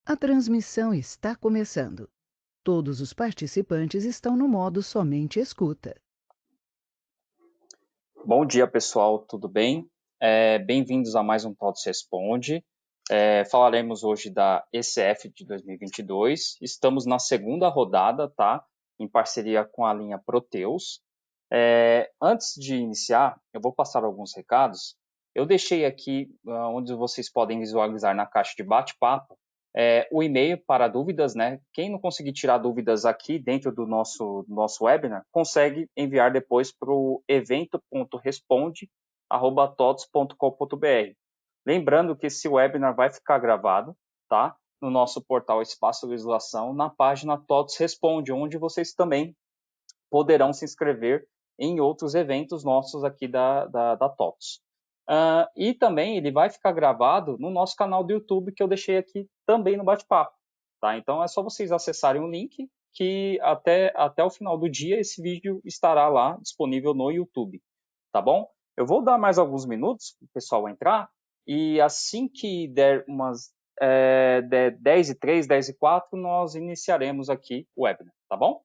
A transmissão está começando. Todos os participantes estão no modo somente escuta. Bom dia, pessoal, tudo bem? Bem-vindos a mais um TOTS Responde. Falaremos hoje da ECF de 2022. Estamos na segunda rodada, tá? Em parceria com a linha Proteus. Antes de iniciar, eu vou passar alguns recados. Eu deixei aqui, onde vocês podem visualizar na caixa de bate-papo, o e-mail para dúvidas, né? Quem não conseguir tirar dúvidas aqui dentro do nosso webinar, consegue enviar depois para o evento.responde@tots.com.br. Lembrando que esse webinar vai ficar gravado, tá? No nosso portal Espaço Legislação, na página TOTS Responde, onde vocês também poderão se inscrever em outros eventos nossos aqui da TOTS. E também ele vai ficar gravado no nosso canal do YouTube, que eu deixei aqui também no bate-papo. Tá? Então é só vocês acessarem o link, que até o final do dia esse vídeo estará lá disponível no YouTube. Tá bom? Eu vou dar mais alguns minutos para o pessoal entrar, e assim que der umas 10h03, 10h04, nós iniciaremos aqui o webinar. Tá bom?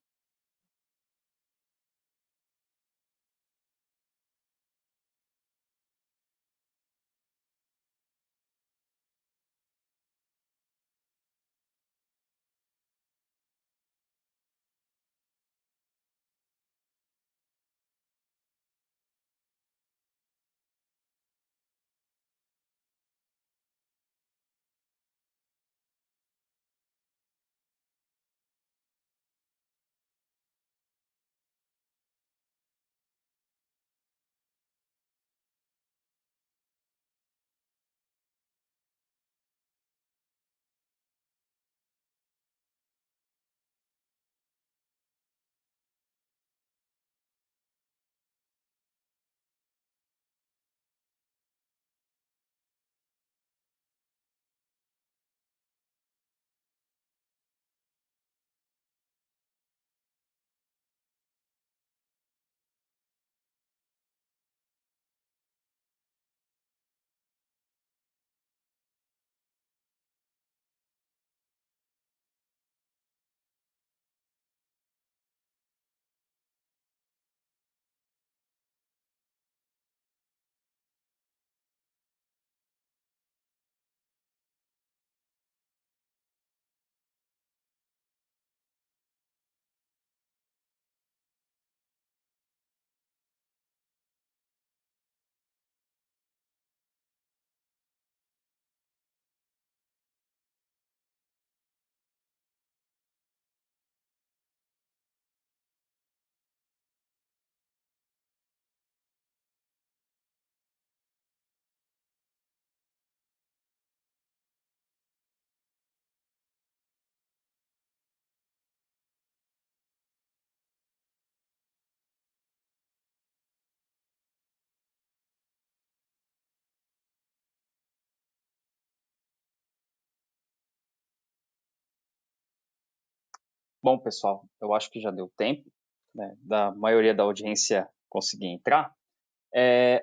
Bom, pessoal, eu acho que já deu tempo, né, da maioria da audiência conseguir entrar.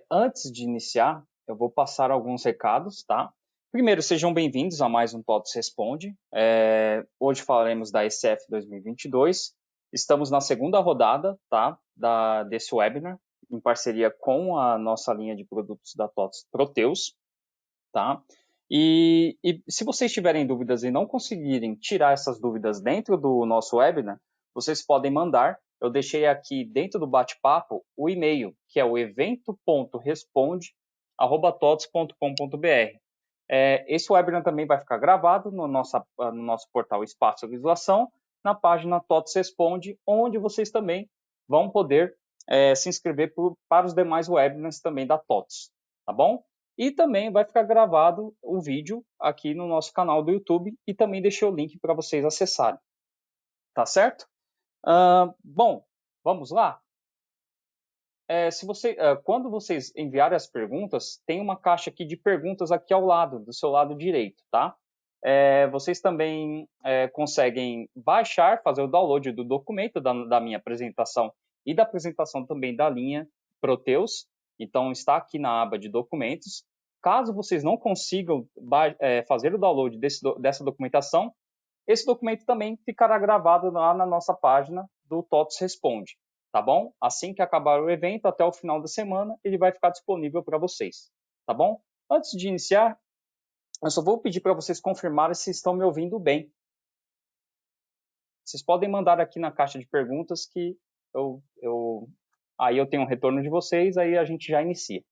Antes de iniciar, eu vou passar alguns recados, tá? Primeiro, sejam bem-vindos a mais um TOTS Responde. Hoje falaremos da ECF 2022. Estamos na segunda rodada, tá? Desse webinar, em parceria com a nossa linha de produtos da TOTS Proteus, tá? E se vocês tiverem dúvidas e não conseguirem tirar essas dúvidas dentro do nosso webinar, vocês podem mandar. Eu deixei aqui dentro do bate-papo o e-mail, que é o evento.responde@tots.com.br. Esse webinar também vai ficar gravado no nosso portal Espaço Legislação, na página TOTS Responde, onde vocês também vão poder se inscrever para os demais webinars também da TOTS, tá bom? E também vai ficar gravado o vídeo aqui no nosso canal do YouTube, e também deixei o link para vocês acessarem. Tá certo? Bom, vamos lá? Quando vocês enviarem as perguntas, tem uma caixa aqui de perguntas aqui ao lado, do seu lado direito, tá? Vocês também conseguem baixar, fazer o download do documento da minha apresentação e da apresentação também da linha Proteus. Então, está aqui na aba de documentos. Caso vocês não consigam fazer o download dessa documentação, esse documento também ficará gravado lá na nossa página do TOTOS Responde, tá bom? Assim que acabar o evento, até o final da semana, ele vai ficar disponível para vocês, tá bom? Antes de iniciar, eu só vou pedir para vocês confirmarem se estão me ouvindo bem. Vocês podem mandar aqui na caixa de perguntas que aí eu tenho um retorno de vocês, aí a gente já inicia.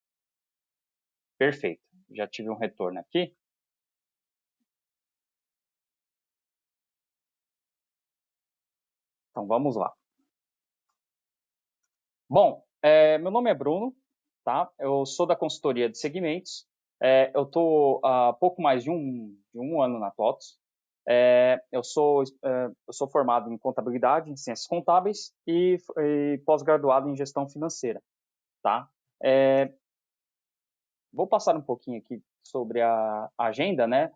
Perfeito, já tive um retorno aqui. Então vamos lá. Bom, meu nome é Bruno, tá? Eu sou da consultoria de segmentos. Eu estou há pouco mais de um ano na TOTOS. Eu sou formado em contabilidade, em ciências contábeis e pós-graduado em gestão financeira, tá? Vou passar um pouquinho aqui sobre a agenda, né?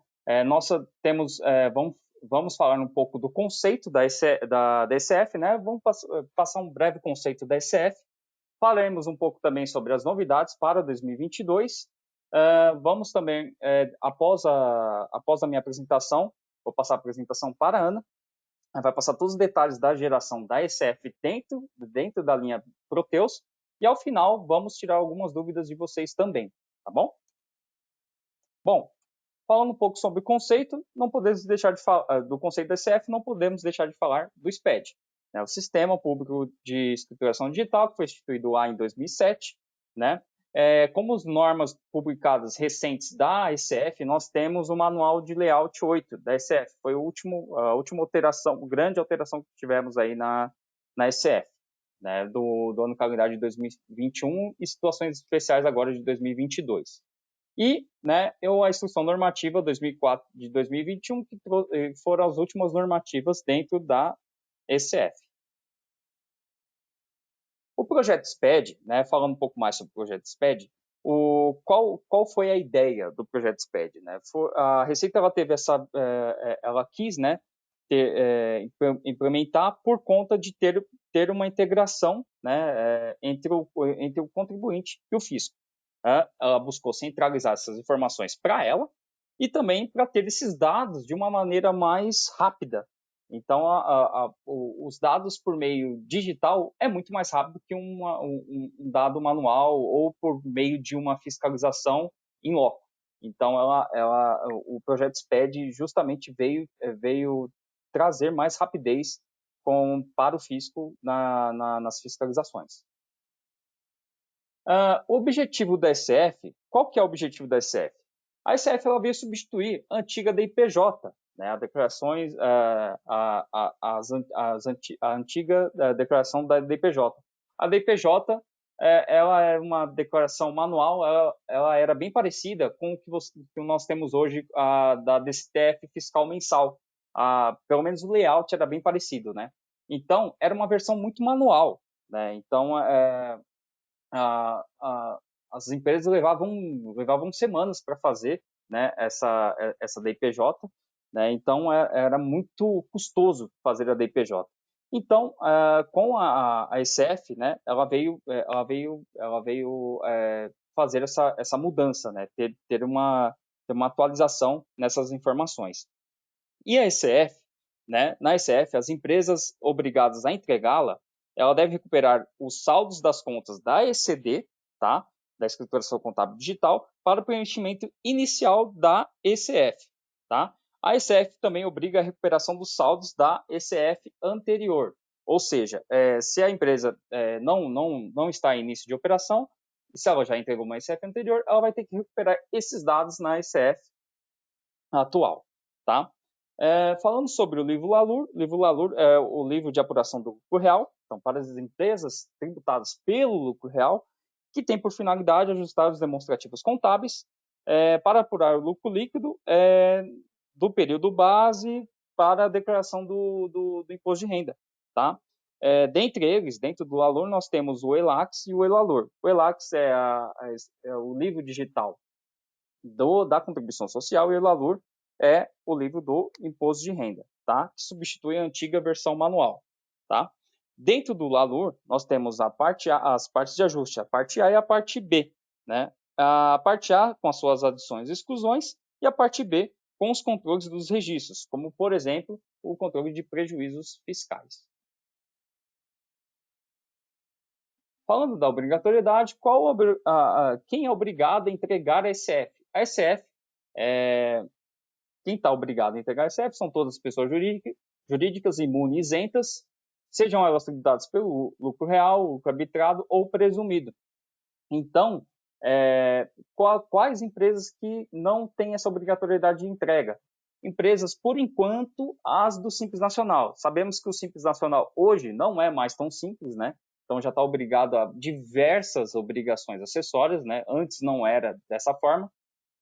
Vamos falar um pouco do conceito da ECF, né? Vamos passar um breve conceito da ECF. Falaremos um pouco também sobre as novidades para 2022. Vamos também, após a minha apresentação, vou passar a apresentação para a Ana. Ela vai passar todos os detalhes da geração da ECF dentro da linha Proteus. E ao final, vamos tirar algumas dúvidas de vocês também, tá bom? Bom, falando um pouco sobre o conceito, não podemos deixar de falar do conceito da ECF, não podemos deixar de falar do SPED, né? O Sistema Público de Escrituração Digital, que foi instituído lá em 2007, né? Como as normas publicadas recentes da ECF, nós temos o Manual de Layout 8 da ECF. Foi a última alteração, grande alteração que tivemos aí na ECF, né? Do ano calendário de 2021 e situações especiais agora de 2022. E, né, a Instrução Normativa 2004 de 2021, que foram as últimas normativas dentro da ECF. O projeto SPED, né, falando um pouco mais sobre o projeto SPED, qual foi a ideia do projeto SPED? Né? A Receita ela quis, né, implementar por conta de ter uma integração, né, entre o contribuinte e o fisco. Ela buscou centralizar essas informações para ela e também para ter esses dados de uma maneira mais rápida. Então, os dados por meio digital é muito mais rápido que um dado manual ou por meio de uma fiscalização em loco. Então, o projeto SPED justamente veio trazer mais rapidez para o fisco nas fiscalizações. O objetivo da ECF, qual que é o objetivo da ECF? A ECF ela veio substituir a antiga DIPJ, né, a antiga declaração da DIPJ. A DIPJ ela é uma declaração manual, ela era bem parecida com o que nós temos hoje da DCTF fiscal mensal. Pelo menos o layout era bem parecido, né? Então, era uma versão muito manual, né? Então, as empresas levavam semanas para fazer, né, essa DIPJ, né? Então era muito custoso fazer a DIPJ. Então, com a ECF, né, ela veio fazer essa mudança, né, ter uma atualização nessas informações. E a ECF, né, na ECF, as empresas obrigadas a entregá-la, ela deve recuperar os saldos das contas da ECD, tá? Da Escrituração Contábil Digital, para o preenchimento inicial da ECF, tá? A ECF também obriga a recuperação dos saldos da ECF anterior, ou seja, se a empresa não está em início de operação, se ela já entregou uma ECF anterior, ela vai ter que recuperar esses dados na ECF atual, tá? Falando sobre o livro LALUR é o livro de apuração do lucro real, então para as empresas tributadas pelo lucro real, que tem por finalidade ajustar os demonstrativos contábeis para apurar o lucro líquido do período base para a declaração do imposto de renda, tá? Dentre eles, dentro do LALUR, nós temos o ELAX e o ELALUR. O ELAX é o livro digital da contribuição social e o LALUR é o livro do imposto de renda, tá? Que substitui a antiga versão manual, tá? Dentro do LALUR, nós temos as partes de ajuste, a parte A e a parte B, né? A parte A com as suas adições e exclusões e a parte B com os controles dos registros, como, por exemplo, o controle de prejuízos fiscais. Falando da obrigatoriedade, quem é obrigado a entregar a ECF? A ECF, quem está obrigado a entregar a ECF são todas as pessoas jurídicas imunes e isentas, sejam elas tributadas pelo lucro real, lucro arbitrado ou presumido. Então, quais empresas que não têm essa obrigatoriedade de entrega? Empresas, por enquanto, as do Simples Nacional. Sabemos que o Simples Nacional hoje não é mais tão simples, né? Então já está obrigado a diversas obrigações acessórias, né? Antes não era dessa forma.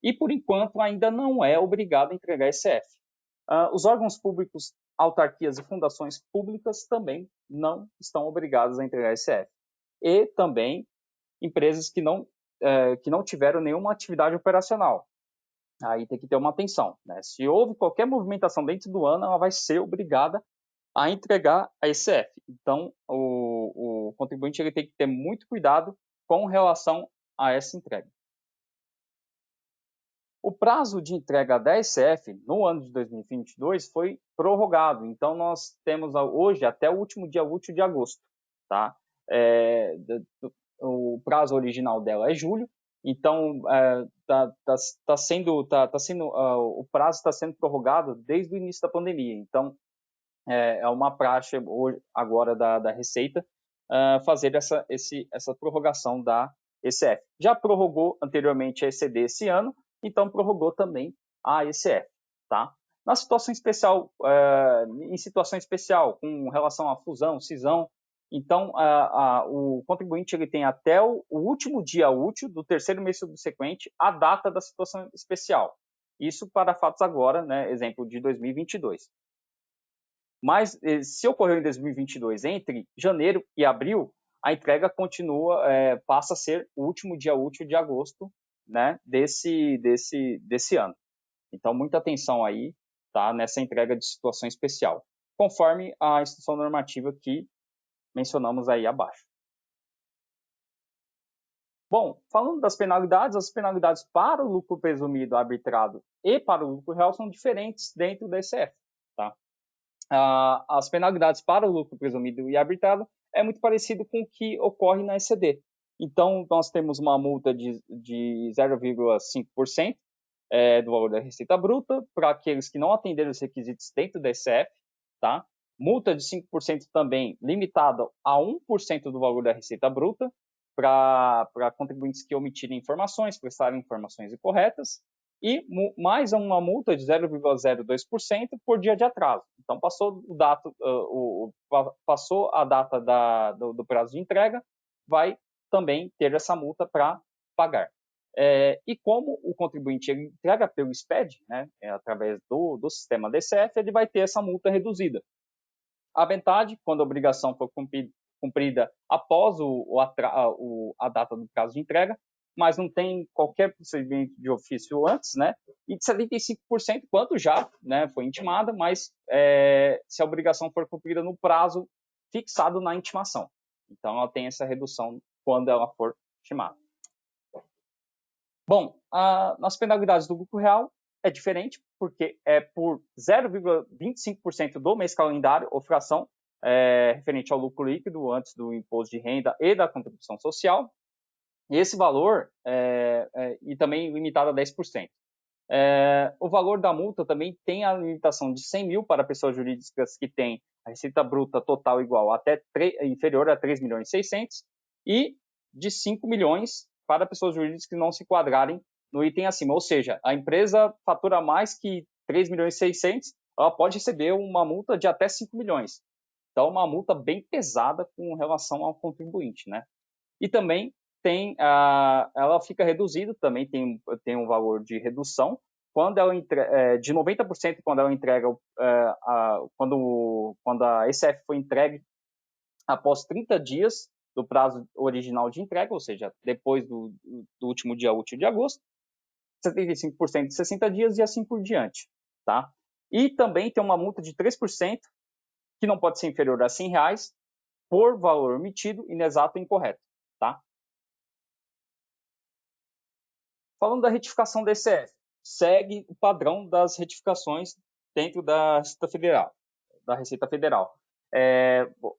E, por enquanto, ainda não é obrigado a entregar ECF. Os órgãos públicos, autarquias e fundações públicas também não estão obrigados a entregar ECF. E também empresas que não tiveram nenhuma atividade operacional. Aí tem que ter uma atenção, né? Se houve qualquer movimentação dentro do ano, ela vai ser obrigada a entregar a ECF. Então, o contribuinte ele tem que ter muito cuidado com relação a essa entrega. O prazo de entrega da ECF no ano de 2022 foi prorrogado. Então, nós temos hoje até o último dia útil de agosto. Tá? O prazo original dela é julho. Então, o prazo está sendo prorrogado desde o início da pandemia. Então, é uma praxe agora da Receita fazer essa prorrogação da ECF. Já prorrogou anteriormente a ECD esse ano, então prorrogou também a ECF. Tá? Na situação especial, em situação especial, com relação à fusão, cisão, então o contribuinte ele tem até o último dia útil do terceiro mês subsequente a data da situação especial. Isso para fatos agora, né, exemplo de 2022. Mas se ocorreu em 2022, entre janeiro e abril, a entrega continua, passa a ser o último dia útil de agosto, né, desse ano. Então, muita atenção aí, tá, nessa entrega de situação especial, conforme a instrução normativa que mencionamos aí abaixo. Bom, falando das penalidades, as penalidades para o lucro presumido, arbitrado e para o lucro real são diferentes dentro da ECF, tá? As penalidades para o lucro presumido e arbitrado é muito parecido com o que ocorre na ECD. Então, nós temos uma multa de 0,5% do valor da receita bruta para aqueles que não atenderam os requisitos dentro da ECF, tá? Multa de 5% também limitada a 1% do valor da receita bruta para contribuintes que omitirem informações, prestarem informações incorretas, e mais uma multa de 0,02% por dia de atraso. Então, passou a data do prazo de entrega, vai também ter essa multa para pagar. E como o contribuinte ele entrega pelo SPED, né, através do sistema DCF, ele vai ter essa multa reduzida. A metade, quando a obrigação for cumprida após a data do prazo de entrega, mas não tem qualquer procedimento de ofício antes, né? E de 75% quando já, né, foi intimada, mas se a obrigação for cumprida no prazo fixado na intimação. Então, ela tem essa redução quando ela for intimada. Bom, nas penalidades do lucro real é diferente, porque é por 0,25% do mês calendário ou fração referente ao lucro líquido antes do imposto de renda e da contribuição social. E esse valor e também limitado a 10%. O valor da multa também tem a limitação de 100 mil para pessoas jurídicas que têm a receita bruta total igual inferior a 3 milhões e 600 e de 5 milhões para pessoas jurídicas que não se enquadrarem no item acima. Ou seja, a empresa fatura mais que 3 milhões e 600, ela pode receber uma multa de até 5 milhões. Então, uma multa bem pesada com relação ao contribuinte, né? E também ela fica reduzida, também tem um valor de redução, quando ela de 90% quando ela entrega, quando a ECF foi entregue após 30 dias do prazo original de entrega, ou seja, depois do último dia útil de agosto, 75% de 60 dias e assim por diante. Tá? E também tem uma multa de 3%, que não pode ser inferior a R$100, por valor omitido, inexato ou incorreto. Tá? Falando da retificação da ECF, segue o padrão das retificações dentro da Receita Federal.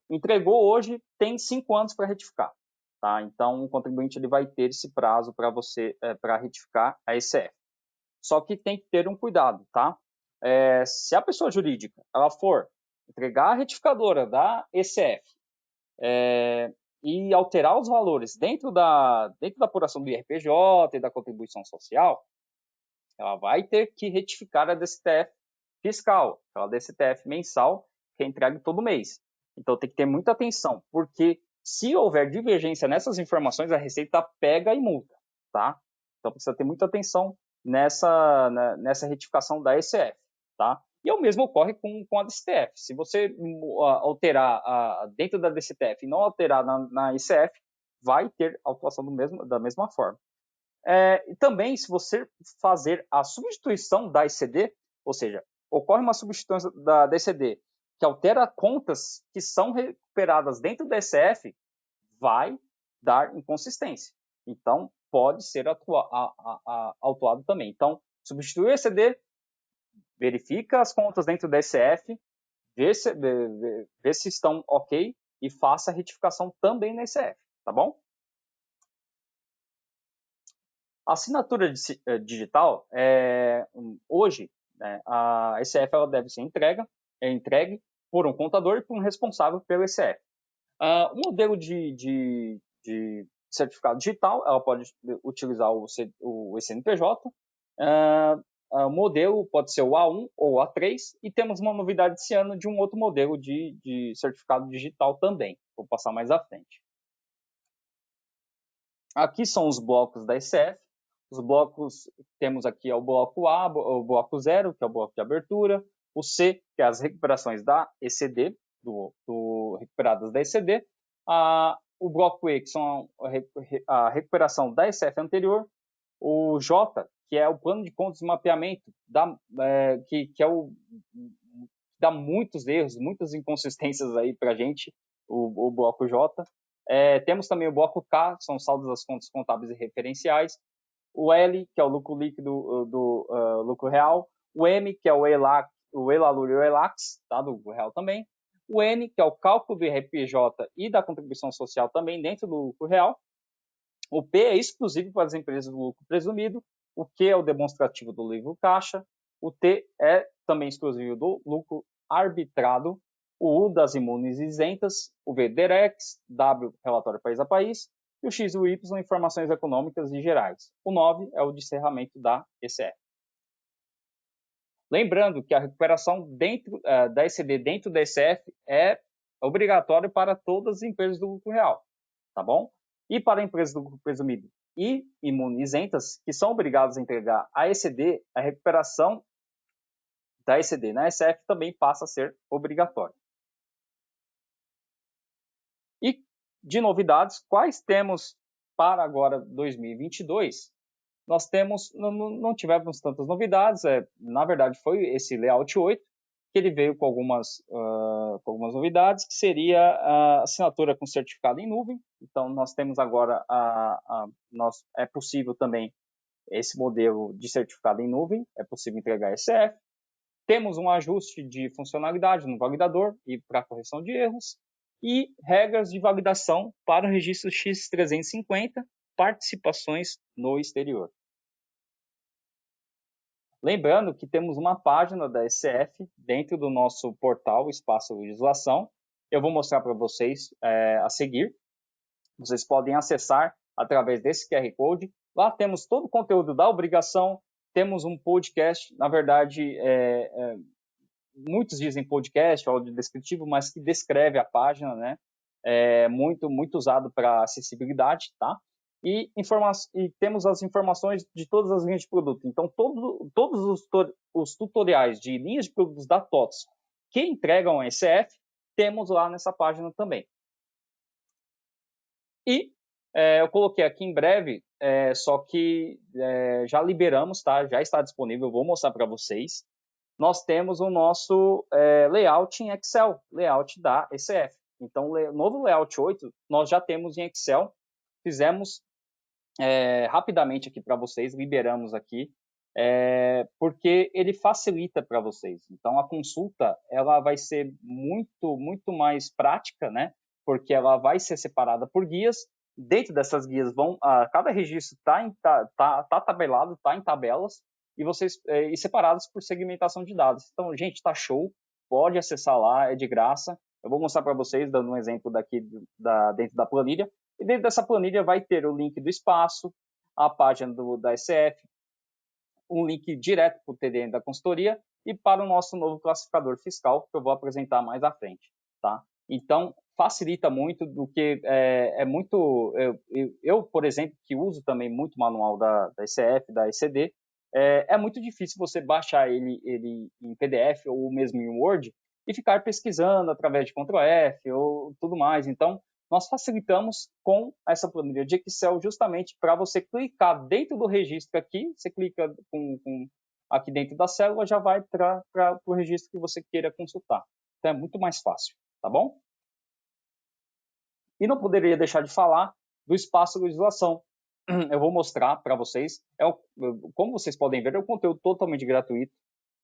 Entregou hoje, tem 5 anos para retificar. Tá? Então, o contribuinte ele vai ter esse prazo para você para retificar a ECF. Só que tem que ter um cuidado, tá? Se a pessoa jurídica ela for entregar a retificadora da ECF e alterar os valores dentro da apuração do IRPJ e da contribuição social, ela vai ter que retificar a DCTF fiscal, aquela DCTF mensal que é entregue todo mês. Então tem que ter muita atenção, porque se houver divergência nessas informações, a Receita pega e multa, tá? Então precisa ter muita atenção nessa retificação da ECF, tá? E o mesmo ocorre com a DCTF. Se você alterar dentro da DCTF e não alterar na ECF, vai ter autuação da mesma forma. E também, se você fazer a substituição da ECD, ou seja, ocorre uma substituição da ECD que altera contas que são recuperadas dentro da ECF, vai dar inconsistência. Então, pode ser autuado também. Então, substitui o ECD, verifica as contas dentro da ECF, vê se estão ok e faça a retificação também na ECF, tá bom? A assinatura digital, hoje, né, a ECF ela deve ser entregue por um contador e por um responsável pelo ECF. O modelo de certificado digital, ela pode utilizar o CNPJ. O modelo pode ser o A1 ou o A3, e temos uma novidade esse ano de um outro modelo de certificado digital também. Vou passar mais à frente. Aqui são os blocos da ECF. Os blocos, temos aqui o bloco A, o bloco 0, que é o bloco de abertura, o C, que é as recuperações da ECD, recuperadas da ECD, o bloco E, que são a recuperação da ECF anterior, o J, que é o plano de contas de mapeamento, que dá muitos erros, muitas inconsistências aí para a gente, o bloco J. Temos também o bloco K, que são os saldos das contas contábeis e referenciais, o L, que é o lucro líquido do lucro real, o M, que é o ELALUR e o ELAX, tá, do lucro real também, o N, que é o cálculo do IRPJ e da contribuição social também dentro do lucro real, o P é exclusivo para as empresas do lucro presumido, o Q é o demonstrativo do livro caixa, o T é também exclusivo do lucro arbitrado, o U das imunes isentas, o V DEREX, W relatório país a país, e o X e o Y informações econômicas e gerais. O 9 é o de encerramento da ECF. Lembrando que a recuperação da ECD dentro da ECF é obrigatória para todas as empresas do lucro real, tá bom? E para empresas do lucro presumido e imunizentas, que são obrigadas a entregar a ECD, a recuperação da ECD na ECF também passa a ser obrigatória. E de novidades, quais temos para agora 2022? Nós não tivemos tantas novidades, na verdade foi esse Layout 8, que ele veio com algumas novidades, que seria a assinatura com certificado em nuvem. Então, nós temos agora, é possível também esse modelo de certificado em nuvem, é possível entregar ECF. Temos um ajuste de funcionalidade no validador e para correção de erros, e regras de validação para o registro X350, participações no exterior. Lembrando que temos uma página da ECF dentro do nosso portal Espaço Legislação. Eu vou mostrar para vocês a seguir. Vocês podem acessar através desse QR Code. Lá temos todo o conteúdo da obrigação, temos um podcast, na verdade, muitos dizem podcast, áudio descritivo, mas que descreve a página, né? Muito usado para acessibilidade, tá? E temos as informações de todas as linhas de produto. Então, todos os tutoriais de linhas de produtos da TOTS que entregam a ECF, temos lá nessa página também. E eu coloquei aqui em breve, só que já liberamos, tá? Já está disponível, eu vou mostrar para vocês. Nós temos o nosso layout em Excel, layout da ECF. Então, o novo layout 8, nós já temos em Excel, fizemos rapidamente aqui para vocês, liberamos aqui, porque ele facilita para vocês. Então, a consulta ela vai ser muito mais prática, né? Porque ela vai ser separada por guias. Dentro dessas guias cada registro tá tabelado, tá em tabelas e vocês e separados por segmentação de dados. Então, gente, tá show. Pode acessar lá, é de graça. Eu vou mostrar para vocês, dando um exemplo daqui dentro da planilha. E dentro dessa planilha vai ter o link do espaço, a página da SF, um link direto para o TDN da consultoria e para o nosso novo classificador fiscal, que eu vou apresentar mais à frente, tá? Então, facilita muito do que muito... Eu, por exemplo, que uso também muito manual da ECF, da ECD, é muito difícil você baixar ele em PDF ou mesmo em Word e ficar pesquisando através de Ctrl F ou tudo mais. Então, nós facilitamos com essa planilha de Excel justamente para você clicar dentro do registro aqui, você clica aqui dentro da célula, já vai para o registro que você queira consultar. Então é muito mais fácil, tá bom? E não poderia deixar de falar do espaço de legislação. Eu vou mostrar para vocês, como vocês podem ver, é um conteúdo totalmente gratuito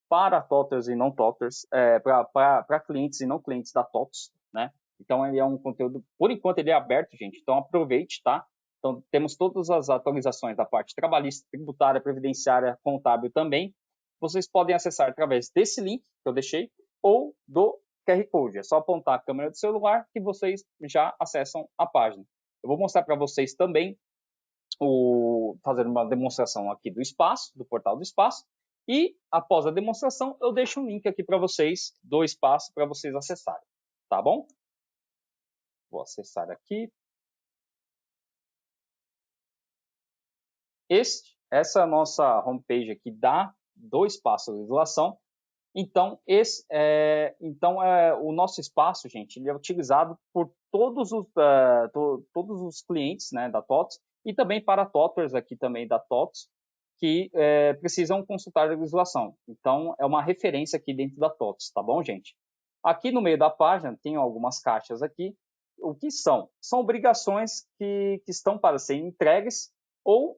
para TOTWS e não TOTWS, para clientes e não clientes da TOTWS, né? Então, ele é um conteúdo, por enquanto, ele é aberto, gente. Então, aproveite, tá? Então, temos todas as atualizações da parte trabalhista, tributária, previdenciária, contábil também. Vocês podem acessar através desse link que eu deixei ou do QR Code. É só apontar a câmera do celular que vocês já acessam a página. Eu vou mostrar para vocês também, fazer uma demonstração aqui do espaço, do portal do espaço. E, após a demonstração, eu deixo um link aqui para vocês, do espaço, para vocês acessarem. Tá bom? Vou acessar aqui. Essa é a nossa homepage aqui do Espaço Legislação. Então, o nosso espaço, gente, ele é utilizado por todos os clientes, né, da TOTWS e também para TOTWers aqui também da TOTWS, que precisam consultar a legislação. Então, é uma referência aqui dentro da TOTWS, tá bom, gente? Aqui no meio da página tem algumas caixas aqui. O que são? São obrigações que estão para serem entregues ou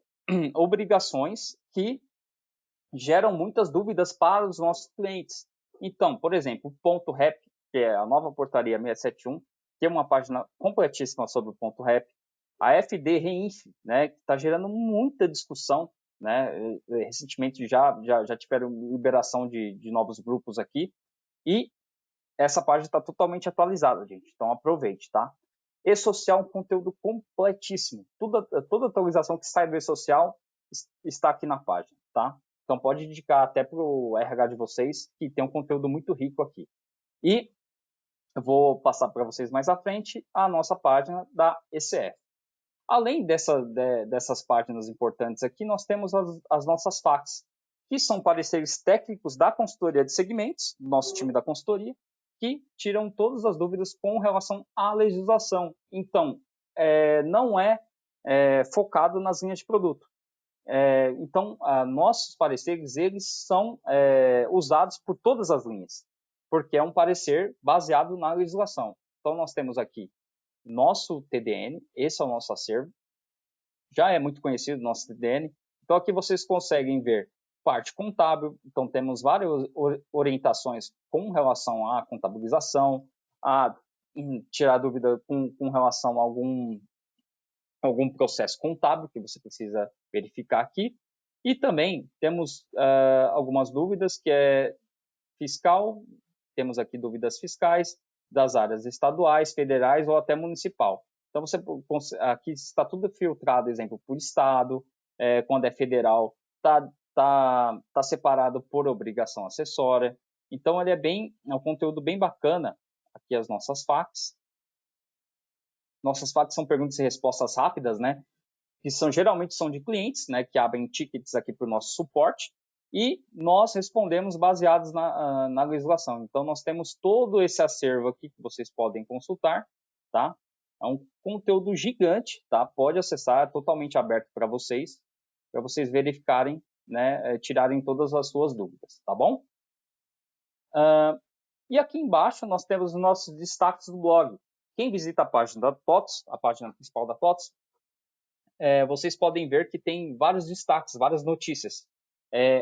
obrigações que geram muitas dúvidas para os nossos clientes. Então, por exemplo, o ponto REP, que é a nova portaria 671, tem uma página completíssima sobre o ponto REP. A FD Reinf, né, que está gerando muita discussão, né? Recentemente já tiveram liberação de novos grupos aqui. E essa página está totalmente atualizada, gente. Então aproveite, tá? E-Social é um conteúdo completíssimo. Toda atualização que sai do E-Social está aqui na página, tá? Então pode indicar até para o RH de vocês, que tem um conteúdo muito rico aqui. E eu vou passar para vocês mais à frente a nossa página da ECF. Além dessas páginas importantes aqui, nós temos as nossas FAQs, que são pareceres técnicos da consultoria de segmentos, do nosso time da consultoria, que tiram todas as dúvidas com relação à legislação. Então, não é focado nas linhas de produto. Então, nossos pareceres, eles são usados por todas as linhas, porque é um parecer baseado na legislação. Então, nós temos aqui nosso TDN, esse é o nosso acervo, já é muito conhecido o nosso TDN. Então, aqui vocês conseguem ver parte contábil, então temos várias orientações com relação à contabilização, a tirar dúvida com relação a algum processo contábil que você precisa verificar aqui. E também temos algumas dúvidas que é fiscal, temos aqui dúvidas fiscais das áreas estaduais, federais ou até municipal. Então, aqui está tudo filtrado, exemplo, por estado, quando é federal, tá separado por obrigação acessória. Então, ele é um conteúdo bem bacana. Aqui as nossas FAQs. Nossas FAQs são perguntas e respostas rápidas, né? Que geralmente são de clientes, né? Que abrem tickets aqui para o nosso suporte. E nós respondemos baseados na legislação. Então, nós temos todo esse acervo aqui que vocês podem consultar, tá? É um conteúdo gigante, tá? Pode acessar, é totalmente aberto para vocês verificarem, né? Tirarem todas as suas dúvidas, tá bom? E aqui embaixo nós temos os nossos destaques do blog. Quem visita a página da TOTWS, a página principal da TOTWS, vocês podem ver que tem vários destaques, várias notícias.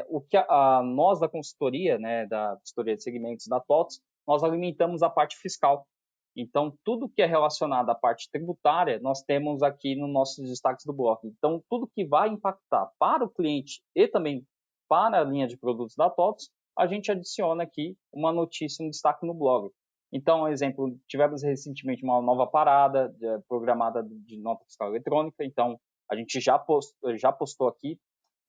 O que nós da consultoria, né, da consultoria de segmentos da TOTS, nós alimentamos a parte fiscal. Então, tudo que é relacionado à parte tributária, nós temos aqui nos nossos destaques do bloco. Então, tudo que vai impactar para o cliente e também para a linha de produtos da TOTS, a gente adiciona aqui uma notícia, um destaque no blog. Então, exemplo, tivemos recentemente uma nova parada programada de nota fiscal eletrônica, então a gente já postou aqui.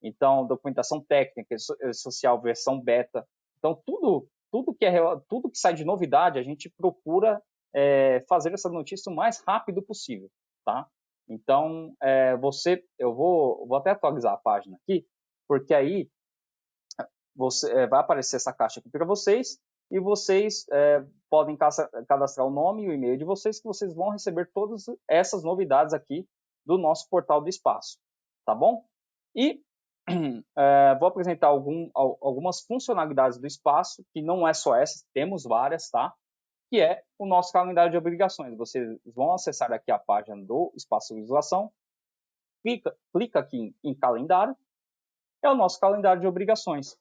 Então, documentação técnica, social, versão beta. Então, tudo que sai de novidade, a gente procura fazer essa notícia o mais rápido possível, tá? Então, eu vou até atualizar a página aqui, porque aí vai aparecer essa caixa aqui para vocês e vocês podem cadastrar o nome e o e-mail de vocês, que vocês vão receber todas essas novidades aqui do nosso portal do espaço, tá bom? E vou apresentar algumas funcionalidades do espaço, que não é só essa, temos várias, tá? Que é o nosso calendário de obrigações. Vocês vão acessar aqui a página do Espaço Legislação, clica aqui em calendário, é o nosso calendário de obrigações.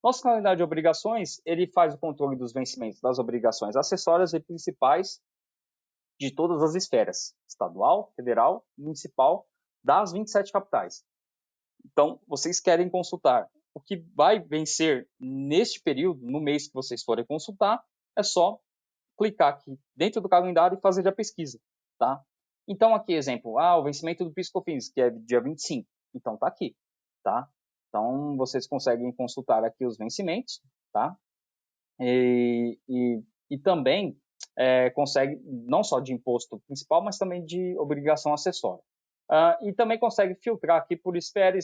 Nosso calendário de obrigações, ele faz o controle dos vencimentos das obrigações acessórias e principais de todas as esferas, estadual, federal, municipal, das 27 capitais. Então, vocês querem consultar o que vai vencer neste período, no mês que vocês forem consultar, é só clicar aqui dentro do calendário e fazer a pesquisa, tá? Então, aqui, exemplo, o vencimento do PIS/COFINS, que é dia 25. Então, tá aqui, tá? Então, vocês conseguem consultar aqui os vencimentos, tá? E também consegue, não só de imposto principal, mas também de obrigação acessória. E também consegue filtrar aqui por esfera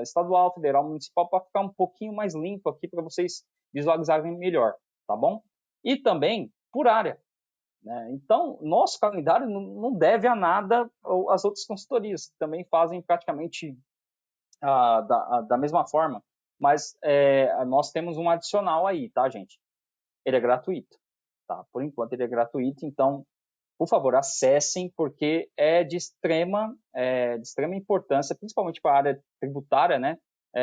estadual, federal, municipal, para ficar um pouquinho mais limpo aqui para vocês visualizarem melhor, tá bom? E também por área, né? Então, nosso calendário não deve a nada às outras consultorias, que também fazem praticamente da mesma forma, mas nós temos um adicional aí, tá, gente? Ele é gratuito, tá? Por enquanto ele é gratuito, então por favor, acessem, porque é de extrema importância, principalmente para a área tributária, né?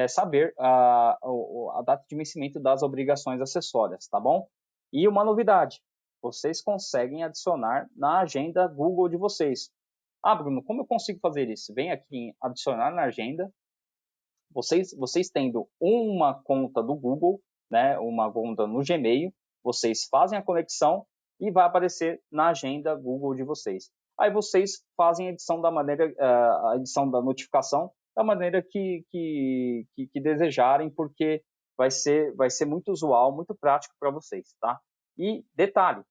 Saber a data de vencimento das obrigações acessórias, tá bom? E uma novidade, vocês conseguem adicionar na agenda Google de vocês. Bruno, como eu consigo fazer isso? Vem aqui em adicionar na agenda. Vocês tendo uma conta do Google, né? Uma conta no Gmail, vocês fazem a conexão e vai aparecer na agenda Google de vocês. Aí vocês fazem a edição a edição da notificação da maneira que desejarem, porque vai ser muito usual, muito prático para vocês, tá? E detalhe,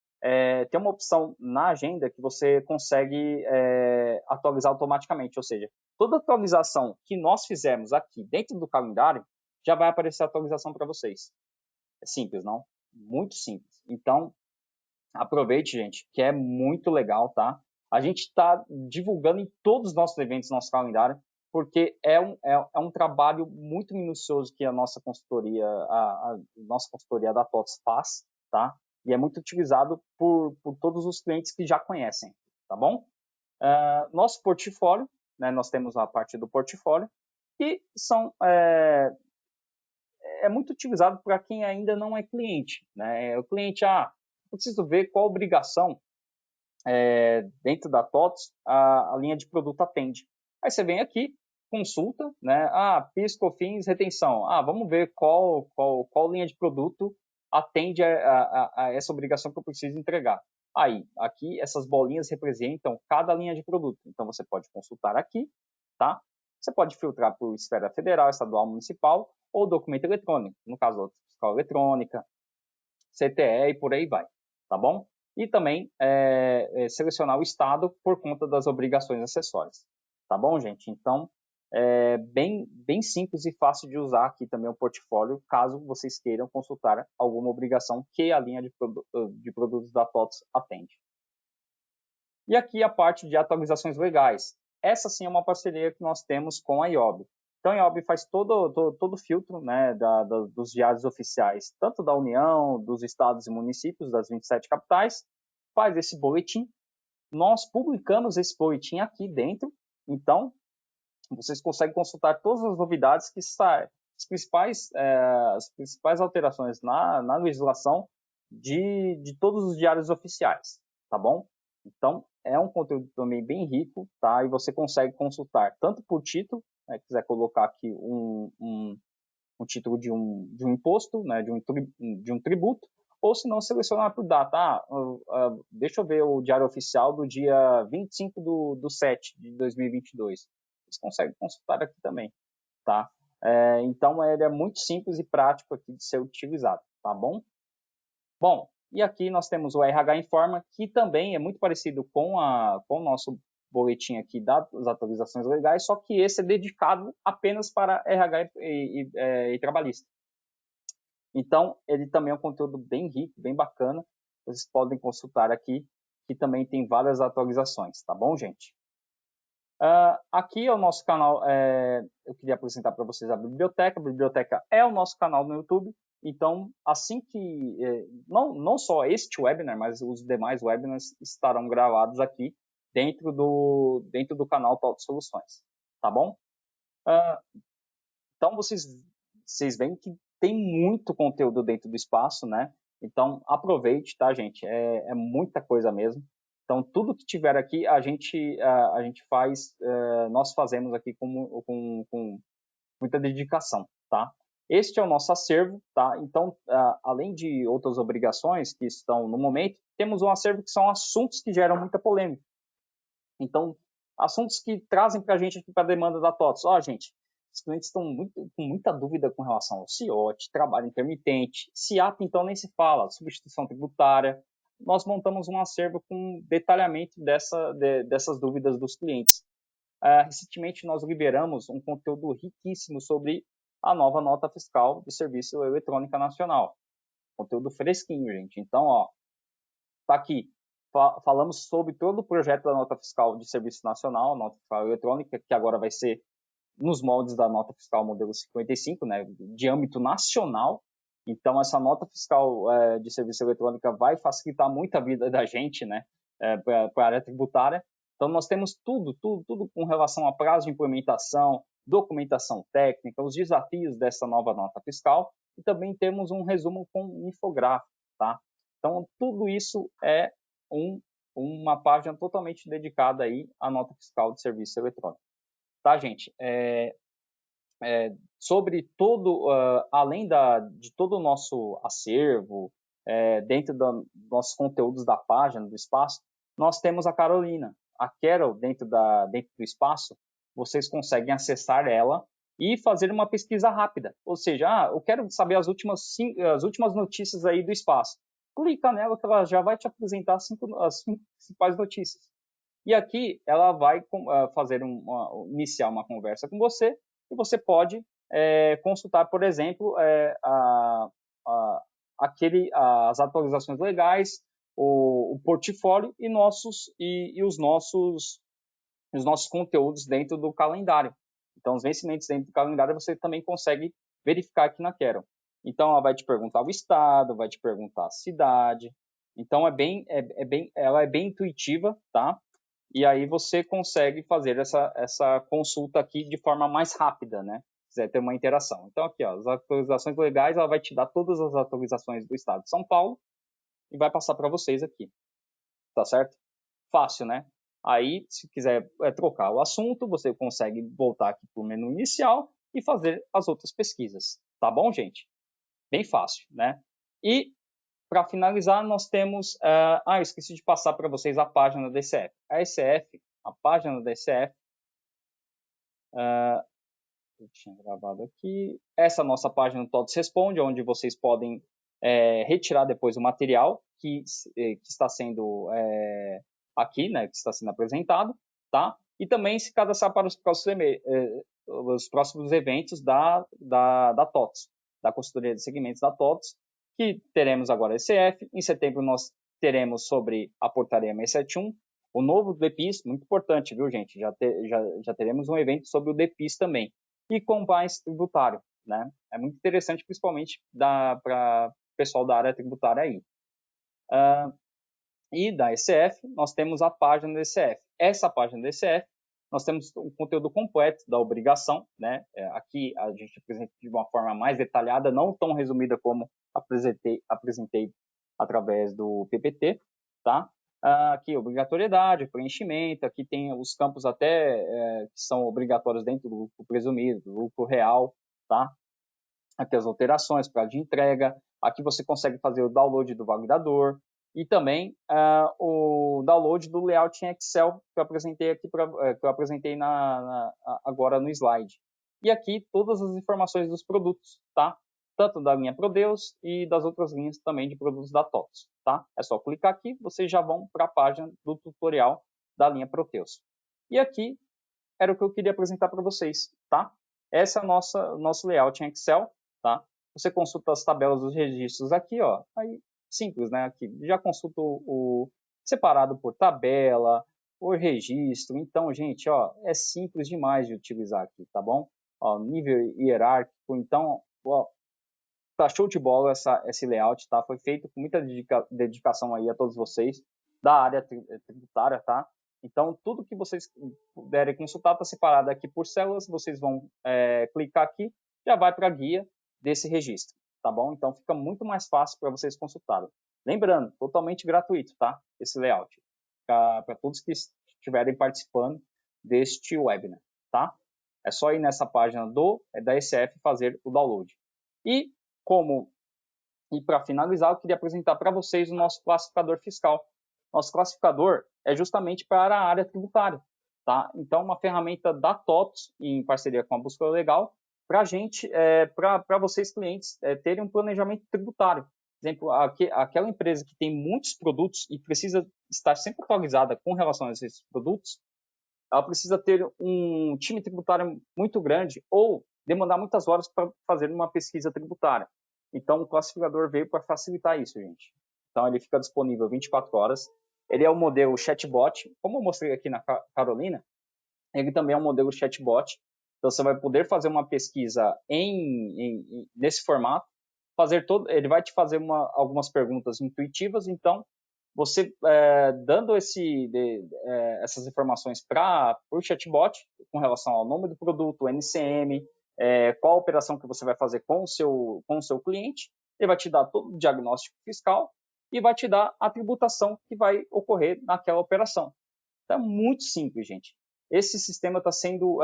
tem uma opção na agenda que você consegue atualizar automaticamente, ou seja, toda atualização que nós fizermos aqui dentro do calendário já vai aparecer a atualização para vocês. É simples, não? Muito simples. Então, aproveite, gente, que é muito legal, tá? A gente está divulgando em todos os nossos eventos, nosso calendário, porque é um trabalho muito minucioso que a nossa consultoria, a nossa consultoria da TOTS faz, tá? E é muito utilizado por todos os clientes que já conhecem, tá bom? Nosso portfólio, né? Nós temos a parte do portfólio, que é muito utilizado para quem ainda não é cliente, né? O cliente, preciso ver qual obrigação dentro da TOTS a linha de produto atende. Aí você vem aqui, consulta, né? PIS, COFINS, retenção. Vamos ver qual linha de produto atende a essa obrigação que eu preciso entregar. Aí, aqui, essas bolinhas representam cada linha de produto. Então, você pode consultar aqui, tá? Você pode filtrar por esfera federal, estadual, municipal ou documento eletrônico. No caso, fiscal eletrônica, CTE e por aí vai, tá bom? E também selecionar o estado por conta das obrigações acessórias, tá bom, gente? Então, bem simples e fácil de usar aqui também o portfólio, caso vocês queiram consultar alguma obrigação que a linha de produtos da TOTS atende. E aqui a parte de atualizações legais. Essa sim é uma parceria que nós temos com a IOB. Então, a IOB faz todo o filtro, né, dos diários oficiais, tanto da União, dos estados e municípios, das 27 capitais, faz esse boletim. Nós publicamos esse boletim aqui dentro, Então, vocês conseguem consultar todas as novidades que saem, as principais alterações na legislação de todos os diários oficiais, tá bom? Então, é um conteúdo também bem rico, tá? E você consegue consultar tanto por título, né, quiser colocar aqui um título de um imposto, né, de um tributo, ou se não, selecionar por data. Deixa eu ver o diário oficial do dia 25 do 7 de 2022. Vocês conseguem consultar aqui também, tá? Então, ele é muito simples e prático aqui de ser utilizado, tá bom? Bom, e aqui nós temos o RH Informa, que também é muito parecido com o nosso boletim aqui das atualizações legais, só que esse é dedicado apenas para RH e trabalhista. Então, ele também é um conteúdo bem rico, bem bacana. Vocês podem consultar aqui, que também tem várias atualizações, tá bom, gente? Aqui é o nosso canal, eu queria apresentar para vocês a biblioteca é o nosso canal no YouTube, então assim que, não só este webinar, mas os demais webinars estarão gravados aqui dentro do canal Top Soluções, tá bom? Então vocês veem que tem muito conteúdo dentro do espaço, né? Então aproveite, tá, gente? É muita coisa mesmo. Então tudo que tiver aqui a gente faz, nós fazemos aqui com muita dedicação, tá? Este é o nosso acervo, tá? Então, além de outras obrigações que estão no momento, temos um acervo que são assuntos que geram muita polêmica. Então, assuntos que trazem para a gente aqui para a demanda da TOTS. Gente, os clientes estão com muita dúvida com relação ao CIOT, trabalho intermitente, SIAP, então nem se fala, substituição tributária. Nós montamos um acervo com detalhamento dessas dúvidas dos clientes. Recentemente, nós liberamos um conteúdo riquíssimo sobre a nova nota fiscal de serviço eletrônica nacional. Conteúdo fresquinho, gente. Então, tá aqui. Falamos sobre todo o projeto da nota fiscal de serviço nacional, nota fiscal eletrônica, que agora vai ser nos moldes da nota fiscal modelo 55, né, de âmbito nacional. Então, essa nota fiscal de serviço eletrônica vai facilitar muito a vida da gente, né, para a área tributária. Então, nós temos tudo com relação a prazo de implementação, documentação técnica, os desafios dessa nova nota fiscal, e também temos um resumo com um infográfico, tá? Então, tudo isso é uma página totalmente dedicada aí à nota fiscal de serviço eletrônico. Tá, gente? Sobre todo, além de todo o nosso acervo, dentro dos nossos conteúdos da página, do espaço, nós temos a Carolina. A Carol, dentro do espaço, vocês conseguem acessar ela e fazer uma pesquisa rápida. Ou seja, eu quero saber as últimas notícias aí do espaço. Clica nela que ela já vai te apresentar as cinco principais notícias. E aqui ela vai iniciar uma conversa com você e você pode consultar, por exemplo, as atualizações legais, o portfólio e os nossos conteúdos dentro do calendário. Então, os vencimentos dentro do calendário você também consegue verificar aqui na Quero. Então, ela vai te perguntar o estado, vai te perguntar a cidade. Então, ela é bem intuitiva, tá? E aí você consegue fazer essa consulta aqui de forma mais rápida, né? Se quiser ter uma interação. Então, aqui, as atualizações legais, ela vai te dar todas as atualizações do estado de São Paulo e vai passar para vocês aqui. Tá certo? Fácil, né? Aí, se quiser trocar o assunto, você consegue voltar aqui para o menu inicial e fazer as outras pesquisas. Tá bom, gente? Bem fácil, né? E para finalizar, nós temos... eu esqueci de passar para vocês a página da ECF. A página da ECF... eu tinha gravado aqui. Essa é a nossa página do Todos Responde, onde vocês podem retirar depois o material que está sendo aqui, né, que está sendo apresentado, tá? E também se cadastrar para os próximos eventos da TOTS, da consultoria de segmentos da TOTS, que teremos agora a ECF. Em setembro nós teremos sobre a portaria 671, o novo DPIS, muito importante, viu, gente? Já teremos um evento sobre o DPIS também. E compliance tributário, né? É muito interessante, principalmente para o pessoal da área tributária aí. E da ECF, nós temos a página da ECF. Essa página da ECF nós temos o conteúdo completo da obrigação, né? Aqui a gente apresenta de uma forma mais detalhada, não tão resumida como apresentei através do PPT, tá? Aqui, obrigatoriedade, preenchimento, aqui tem os campos até que são obrigatórios dentro do lucro presumido, do lucro real, tá? Aqui as alterações, prazo de entrega, aqui você consegue fazer o download do validador e também o download do layout em Excel que eu apresentei aqui que eu apresentei agora no slide. E aqui todas as informações dos produtos, tá? Tanto da linha Prodeus e das outras linhas também de produtos da TOTVS, tá? É só clicar aqui, vocês já vão para a página do tutorial da linha Proteus. E aqui era o que eu queria apresentar para vocês, tá? Esse é o nosso layout em Excel, tá? Você consulta as tabelas dos registros aqui, ó. Aí, simples, né? Aqui, já consulta o separado por tabela, por registro. Então, gente, ó, é simples demais de utilizar aqui, tá bom? Ó, nível hierárquico. Então, ó, tá show de bola esse layout, tá? Foi feito com muita dedicação aí a todos vocês da área tributária, tá? Então, tudo que vocês puderem consultar está separado aqui por células, vocês vão clicar aqui, já vai para a guia desse registro, tá bom? Então, fica muito mais fácil para vocês consultarem. Lembrando, totalmente gratuito, tá? Esse layout, para todos que estiverem participando deste webinar, tá? É só ir nessa página da ECF e fazer o download. E para finalizar, eu queria apresentar para vocês o nosso classificador fiscal. Nosso classificador é justamente para a área tributária, tá? Então, uma ferramenta da TOTVS, em parceria com a Bússola Legal, para a gente, para vocês clientes, terem um planejamento tributário. Por exemplo, aquela empresa que tem muitos produtos e precisa estar sempre atualizada com relação a esses produtos, ela precisa ter um time tributário muito grande ou demandar muitas horas para fazer uma pesquisa tributária. Então, o classificador veio para facilitar isso, gente. Então, ele fica disponível 24 horas. Ele é o modelo chatbot, como eu mostrei aqui na Carolina, ele também é um modelo chatbot. Então, você vai poder fazer uma pesquisa nesse formato. Ele vai te fazer algumas perguntas intuitivas. Então, você dando essas informações para o chatbot com relação ao nome do produto, o NCM, qual a operação que você vai fazer com o seu cliente, ele vai te dar todo o diagnóstico fiscal e vai te dar a tributação que vai ocorrer naquela operação. Então, é muito simples, gente. Esse sistema está sendo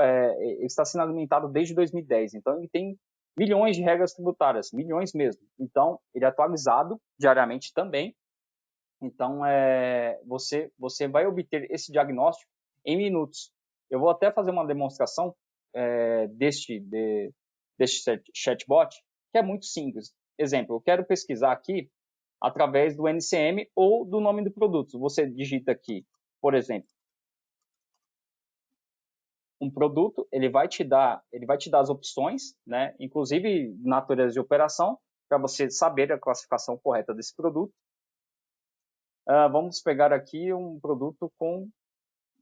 alimentado desde 2010, então ele tem milhões de regras tributárias, milhões mesmo. Então, ele é atualizado diariamente também. Então, você vai obter esse diagnóstico em minutos. Eu vou até fazer uma demonstração deste chatbot, que é muito simples. Exemplo, eu quero pesquisar aqui através do NCM ou do nome do produto. Você digita aqui, por exemplo, um produto, ele vai te dar as opções, né? Inclusive natureza de operação, para você saber a classificação correta desse produto. Vamos pegar aqui um produto com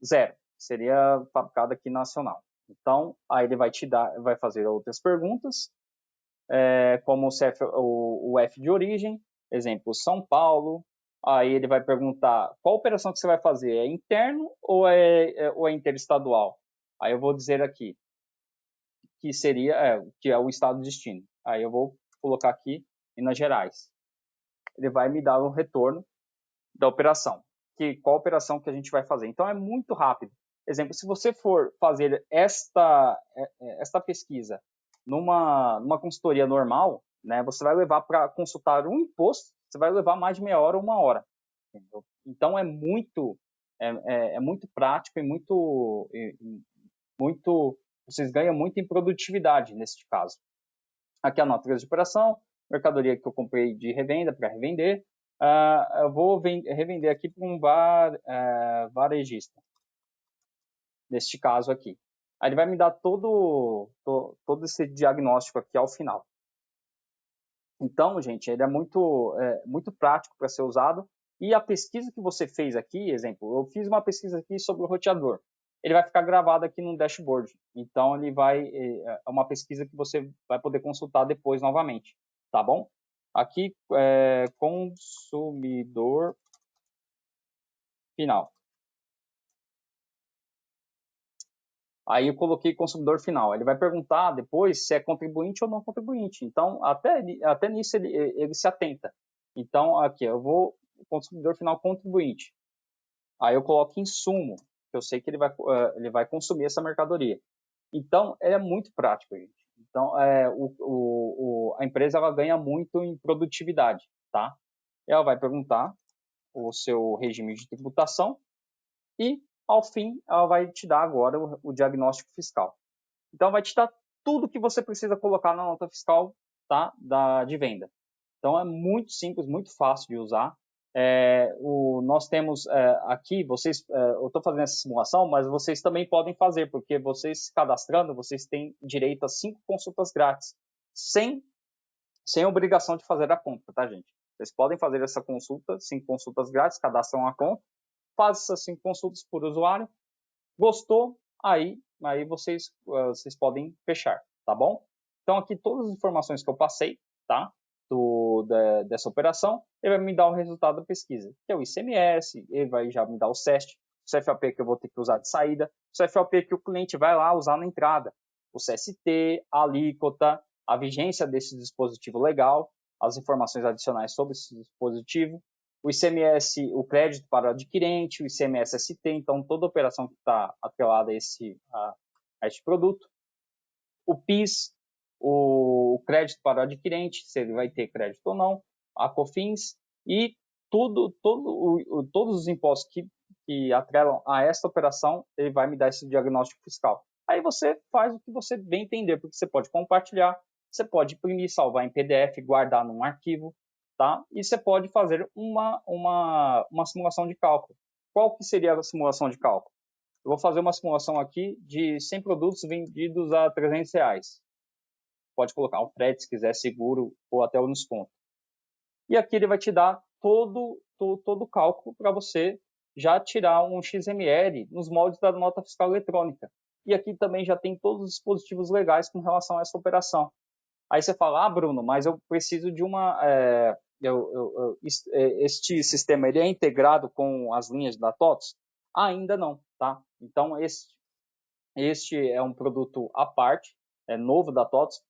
0, seria fabricado aqui nacional. Então, aí ele vai fazer outras perguntas, como o F de origem, exemplo, São Paulo. Aí ele vai perguntar qual operação que você vai fazer, é interno ou é interestadual? Aí eu vou dizer aqui que que é o estado de destino. Aí eu vou colocar aqui Minas Gerais. Ele vai me dar um retorno da operação, qual operação que a gente vai fazer. Então é muito rápido. Exemplo, se você for fazer esta pesquisa numa consultoria normal, né, você vai levar para consultar um imposto, você vai levar mais de meia hora ou uma hora. Entendeu? Então é muito prático e vocês ganham muito em produtividade neste caso. Aqui a natureza de operação, mercadoria que eu comprei de revenda para revender. Eu vou revender aqui para um varejista, neste caso aqui. Aí ele vai me dar todo esse diagnóstico aqui ao final. Então, gente, ele é muito prático para ser usado. E a pesquisa que você fez aqui, exemplo, eu fiz uma pesquisa aqui sobre o roteador. Ele vai ficar gravado aqui no dashboard. Então, é uma pesquisa que você vai poder consultar depois novamente, tá bom? Aqui, consumidor final. Aí eu coloquei consumidor final. Ele vai perguntar depois se é contribuinte ou não contribuinte. Então, até nisso ele se atenta. Então, aqui, eu vou consumidor final contribuinte. Aí eu coloco insumo, que eu sei que ele vai consumir essa mercadoria. Então, é muito prático, gente. Então, a empresa ela ganha muito em produtividade, tá? Ela vai perguntar o seu regime de tributação e, ao fim, ela vai te dar agora o diagnóstico fiscal. Então, vai te dar tudo que você precisa colocar na nota fiscal, tá, de venda. Então, é muito simples, muito fácil de usar. Nós temos aqui, eu estou fazendo essa simulação, mas vocês também podem fazer, porque vocês se cadastrando, vocês têm direito a 5 consultas grátis, sem obrigação de fazer a conta, tá, gente? Vocês podem fazer essa consulta, 5 consultas grátis, cadastram a conta, faz essas 5 consultas por usuário, gostou, aí vocês podem fechar, tá bom? Então, aqui todas as informações que eu passei, tá? Dessa operação, ele vai me dar o resultado da pesquisa, que é o ICMS, ele vai já me dar o SEST, o CFOP que eu vou ter que usar de saída, o CFOP que o cliente vai lá usar na entrada, o CST, a alíquota, a vigência desse dispositivo legal, as informações adicionais sobre esse dispositivo, o ICMS, o crédito para o adquirente, o ICMS-ST, então toda operação que está atrelada a este produto, o PIS, o crédito para o adquirente, se ele vai ter crédito ou não, a COFINS e todos os impostos que atrelam a esta operação, ele vai me dar esse diagnóstico fiscal. Aí você faz o que você bem entender, porque você pode compartilhar, você pode imprimir, salvar em PDF, guardar num arquivo, tá? E você pode fazer uma simulação de cálculo. Qual que seria a simulação de cálculo? Eu vou fazer uma simulação aqui de 100 produtos vendidos a R$300. Pode colocar o frete, se quiser, seguro ou até o desconto. E aqui ele vai te dar todo o cálculo para você já tirar um XML nos moldes da nota fiscal eletrônica. E aqui também já tem todos os dispositivos legais com relação a essa operação. Aí você fala, Bruno, mas eu preciso de uma... este sistema ele é integrado com as linhas da TOTS? Ainda não, tá? Então, este é um produto à parte, novo da TOTS,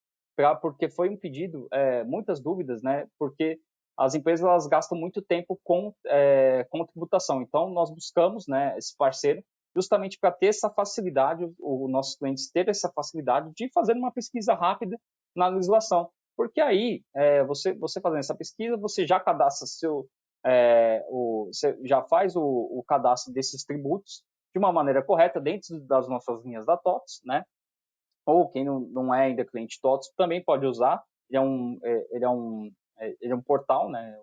porque foi um pedido, muitas dúvidas, né? Porque as empresas elas gastam muito tempo com tributação. Então, nós buscamos, né, esse parceiro justamente para ter essa facilidade, os nossos clientes terem essa facilidade de fazer uma pesquisa rápida na legislação. Porque aí, você fazendo essa pesquisa, você já cadastra você já faz o cadastro desses tributos de uma maneira correta dentro das nossas linhas da TOTS, né? Ou quem não é ainda cliente TOTS também pode usar. Ele é um portal, né?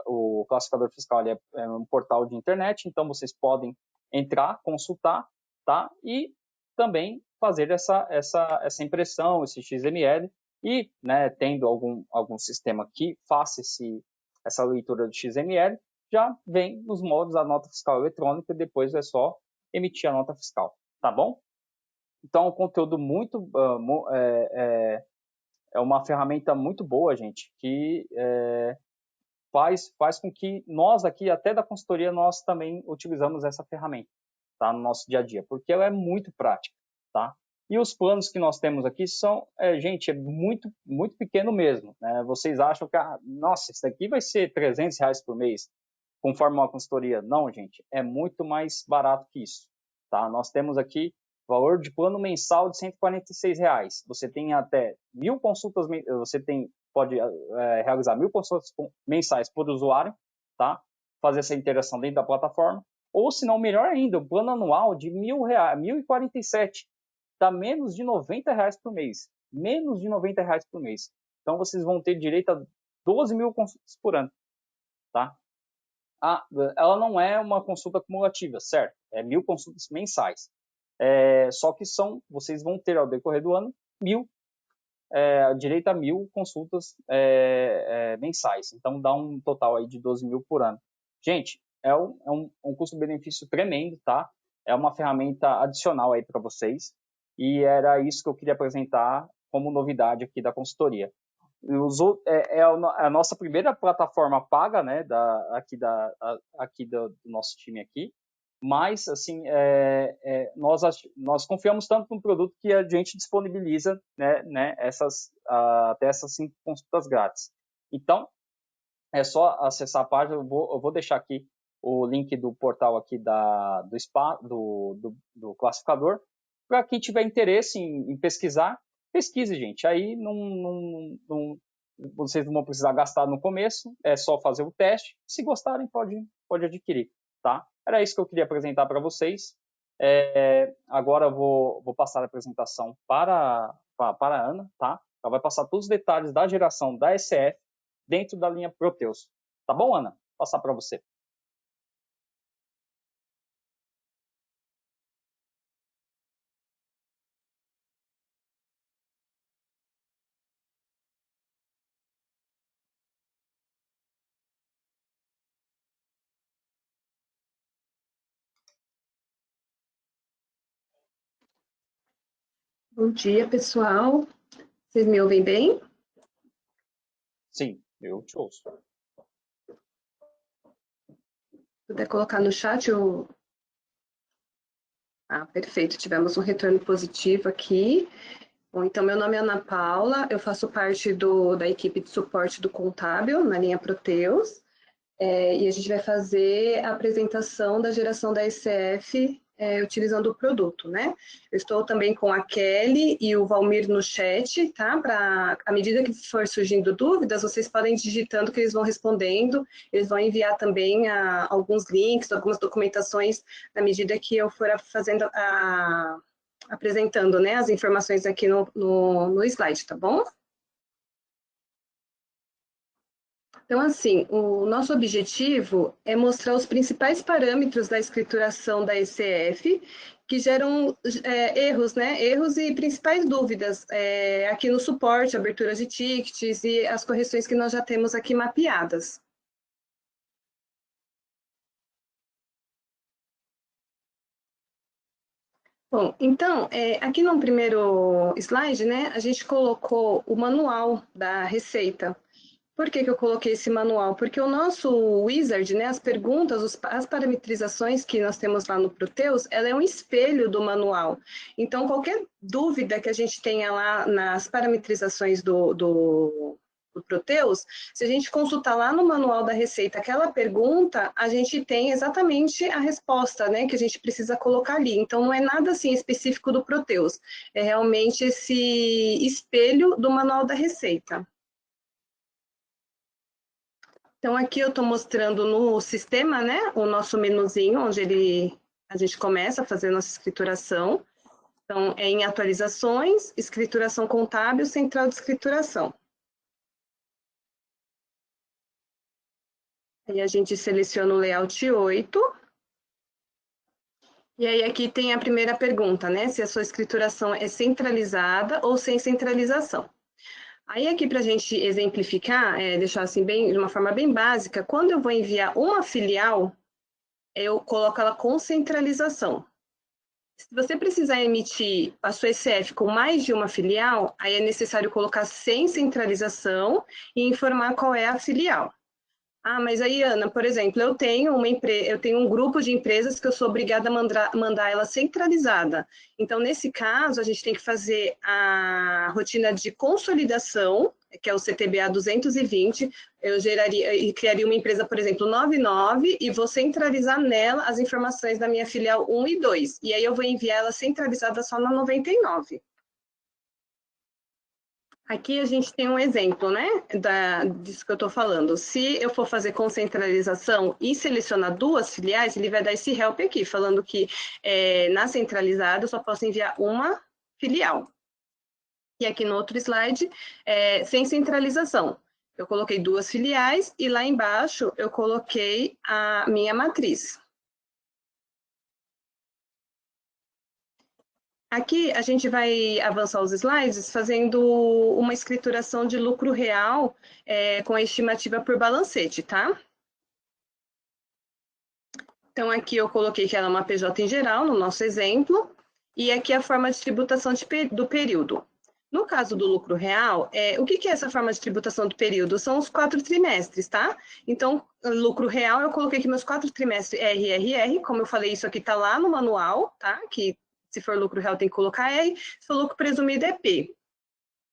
O classificador fiscal é um portal de internet, então vocês podem entrar, consultar, tá? E também fazer essa impressão, esse XML e, né, tendo algum sistema que faça essa leitura de XML, já vem nos moldes da nota fiscal eletrônica e depois é só emitir a nota fiscal, tá bom? Então, o conteúdo é uma ferramenta muito boa, gente, que faz com que nós aqui, até da consultoria, nós também utilizamos essa ferramenta, tá, no nosso dia a dia, porque ela é muito prática, tá? E os planos que nós temos aqui são, gente, é muito, muito pequeno mesmo, né? Vocês acham que, nossa, isso daqui vai ser R$300 por mês, conforme uma consultoria. Não, gente, é muito mais barato que isso, tá? Nós temos aqui valor de plano mensal de R$146. Você tem até 1.000 consultas, pode realizar 1.000 consultas mensais por usuário, tá? Fazer essa interação dentro da plataforma. Ou, se não, melhor ainda, o plano anual de R$1.000, 1.047, dá menos de R$90 por mês. Menos de R$90 por mês. Então, vocês vão ter direito a 12.000 consultas por ano, tá? Ela não é uma consulta acumulativa, certo? É 1.000 consultas mensais. Só que vocês vão ter ao decorrer do ano direito a 1.000 consultas mensais. Então dá um total aí de 12.000 por ano. Gente, é um custo-benefício tremendo, tá? É uma ferramenta adicional aí para vocês. E era isso que eu queria apresentar como novidade aqui da consultoria. A nossa primeira plataforma paga, né, aqui do nosso time aqui, mas assim, nós confiamos tanto no produto que a gente disponibiliza, né, até essas 5 consultas grátis. Então, é só acessar a página, eu vou deixar aqui o link do portal aqui do classificador, para quem tiver interesse em pesquisar, pesquise, gente. Aí vocês não vão precisar gastar no começo, é só fazer o teste. Se gostarem, pode adquirir, tá? Era isso que eu queria apresentar para vocês. Agora eu vou passar a apresentação para a Ana, tá? Ela vai passar todos os detalhes da geração da SF dentro da linha Proteus. Tá bom, Ana? Vou passar para você. Bom dia, pessoal. Vocês me ouvem bem? Sim, eu te ouço. Se puder colocar no chat, perfeito. Tivemos um retorno positivo aqui. Bom, então, meu nome é Ana Paula, eu faço parte da equipe de suporte do Contábil, na linha Proteus, e a gente vai fazer a apresentação da geração da SF utilizando o produto, né? Eu estou também com a Kelly e o Valmir no chat, tá? À medida que for surgindo dúvidas, vocês podem ir digitando que eles vão respondendo, eles vão enviar também alguns links, algumas documentações, na medida que eu for fazendo apresentando, né, as informações aqui no slide, tá bom? Então, assim, o nosso objetivo é mostrar os principais parâmetros da escrituração da ECF que geram erros, né? Erros e principais dúvidas aqui no suporte, abertura de tickets e as correções que nós já temos aqui mapeadas. Bom, então, aqui no primeiro slide, né, a gente colocou o manual da Receita. Por que eu coloquei esse manual? Porque o nosso wizard, né, as perguntas, as parametrizações que nós temos lá no Proteus, ela é um espelho do manual. Então, qualquer dúvida que a gente tenha lá nas parametrizações do Proteus, se a gente consultar lá no manual da Receita aquela pergunta, a gente tem exatamente a resposta, né, que a gente precisa colocar ali. Então, não é nada assim específico do Proteus, é realmente esse espelho do manual da Receita. Então, aqui eu estou mostrando no sistema, né, o nosso menuzinho, onde a gente começa a fazer a nossa escrituração. Então, é em atualizações, escrituração contábil, central de escrituração. Aí a gente seleciona o layout 8. E aí aqui tem a primeira pergunta, né, se a sua escrituração é centralizada ou sem centralização. Aí aqui para a gente exemplificar, deixar assim de uma forma bem básica, quando eu vou enviar uma filial, eu coloco ela com centralização. Se você precisar emitir a sua ECF com mais de uma filial, aí é necessário colocar sem centralização e informar qual é a filial. Mas aí, Ana, por exemplo, eu tenho um grupo de empresas que eu sou obrigada a mandar ela centralizada. Então, nesse caso, a gente tem que fazer a rotina de consolidação, que é o CTBA 220. Eu geraria e criaria uma empresa, por exemplo, 99, e vou centralizar nela as informações da minha filial 1 e 2. E aí eu vou enviar ela centralizada só na 99. Aqui a gente tem um exemplo, né, disso que eu estou falando. Se eu for fazer com centralização e selecionar duas filiais, ele vai dar esse help aqui, falando que na centralizada eu só posso enviar uma filial. E aqui no outro slide, sem centralização. Eu coloquei duas filiais e lá embaixo eu coloquei a minha matriz. Aqui a gente vai avançar os slides fazendo uma escrituração de lucro real com a estimativa por balancete, tá? Então aqui eu coloquei que ela é uma PJ em geral, no nosso exemplo, e aqui a forma de tributação do período. No caso do lucro real, o que é essa forma de tributação do período? São os 4 trimestres, tá? Então, lucro real, eu coloquei aqui meus 4 trimestres RRR, como eu falei, isso aqui está lá no manual, tá? Que se for lucro real tem que colocar R, se for lucro presumido é P.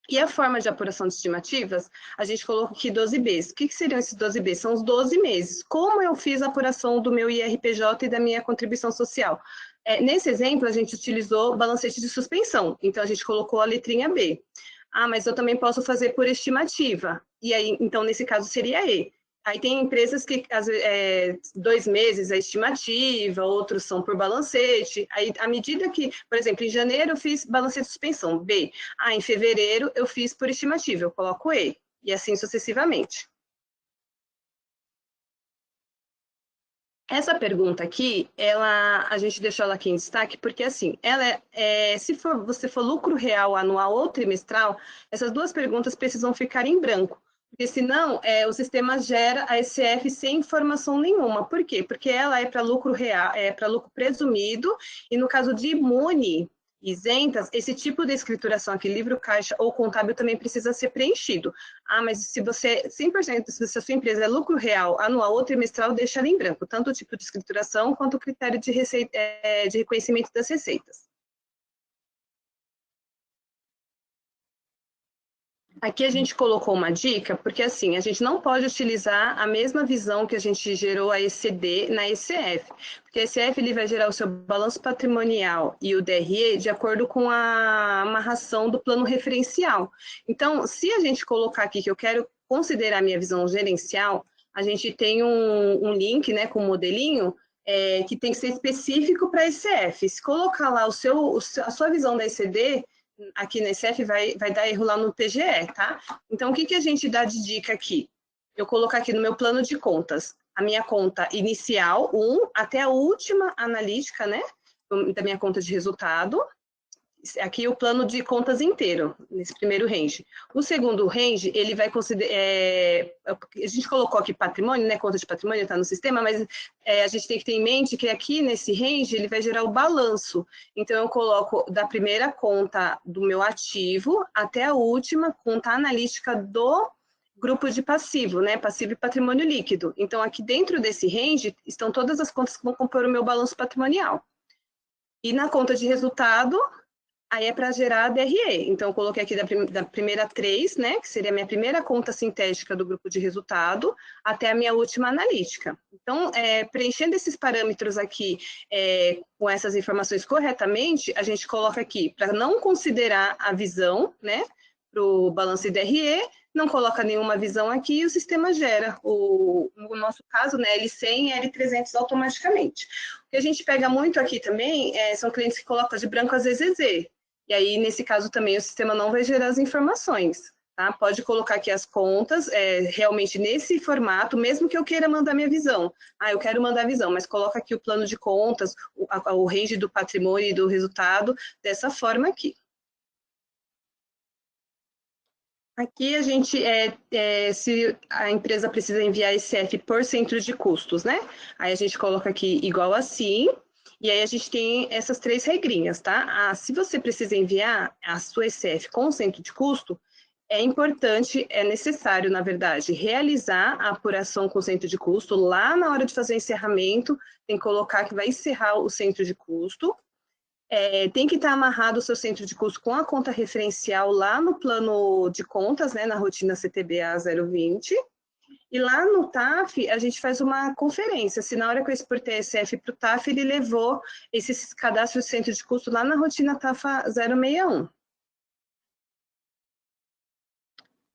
E a forma de apuração de estimativas, a gente colocou aqui 12Bs. O que seriam esses 12Bs? São os 12 meses. Como eu fiz a apuração do meu IRPJ e da minha contribuição social? Nesse exemplo, a gente utilizou balancete de suspensão. Então, a gente colocou a letrinha B. Ah, mas eu também posso fazer por estimativa. E aí, então, nesse caso, seria E. Aí tem empresas que 2 meses é estimativa, outros são por balancete. Aí, à medida que, por exemplo, em janeiro eu fiz balancete de suspensão, B. Em fevereiro eu fiz por estimativa, eu coloco E. E assim sucessivamente. Essa pergunta aqui, a gente deixou ela aqui em destaque, porque assim, se você for lucro real anual ou trimestral, essas duas perguntas precisam ficar em branco. Porque senão o sistema gera a SF sem informação nenhuma. Por quê? Porque ela é para lucro real, é para lucro presumido, e no caso de imune, isentas, esse tipo de escrituração aqui, livro caixa ou contábil, também precisa ser preenchido. Mas se você, 100%, se a sua empresa é lucro real, anual ou trimestral, deixa ela em branco, tanto o tipo de escrituração quanto o critério de reconhecimento das receitas. Aqui a gente colocou uma dica, porque assim, a gente não pode utilizar a mesma visão que a gente gerou a ECD na ECF, porque a ECF ele vai gerar o seu balanço patrimonial e o DRE de acordo com a amarração do plano referencial. Então, se a gente colocar aqui que eu quero considerar a minha visão gerencial, a gente tem um link, né, com um modelinho, que tem que ser específico para a ECF. Se colocar lá a sua visão da ECD, aqui na ECF vai dar erro lá no PGE, tá? Então, o que a gente dá de dica aqui? Eu colocar aqui no meu plano de contas, a minha conta inicial, 1, até a última analítica, né? Da minha conta de resultado. Aqui o plano de contas inteiro, nesse primeiro range. O segundo range, ele vai considerar... a gente colocou aqui patrimônio, né? Conta de patrimônio está no sistema, mas a gente tem que ter em mente que aqui nesse range, ele vai gerar o balanço. Então, eu coloco da primeira conta do meu ativo até a última conta analítica do grupo de passivo, né? Passivo e patrimônio líquido. Então, aqui dentro desse range, estão todas as contas que vão compor o meu balanço patrimonial. E na conta de resultado... Aí é para gerar a DRE. Então, eu coloquei aqui da primeira 3, né, que seria a minha primeira conta sintética do grupo de resultado, até a minha última analítica. Então, preenchendo esses parâmetros aqui, com essas informações corretamente, a gente coloca aqui, para não considerar a visão, né, para o balanço e DRE, não coloca nenhuma visão aqui e o sistema gera, no nosso caso, né, L100 e L300 automaticamente. O que a gente pega muito aqui também são clientes que colocam de branco às vezes EZ. E aí, nesse caso também, o sistema não vai gerar as informações, tá? Pode colocar aqui as contas, realmente nesse formato, mesmo que eu queira mandar minha visão. Eu quero mandar a visão, mas coloca aqui o plano de contas, o range do patrimônio e do resultado, dessa forma aqui. Aqui a gente, se a empresa precisa enviar ECF por centro de custos, né? Aí a gente coloca aqui igual assim, e aí a gente tem essas 3 regrinhas, tá? Se você precisa enviar a sua ECF com centro de custo, é importante, é necessário, na verdade, realizar a apuração com centro de custo. Lá na hora de fazer o encerramento, tem que colocar que vai encerrar o centro de custo. Tem que estar amarrado o seu centro de custo com a conta referencial lá no plano de contas, né, na rotina CTBA 020. E lá no TAF, a gente faz uma conferência. Se na hora que eu exportei a ECF para o TAF, ele levou esses cadastros de centro de custo lá na rotina TAFA 061.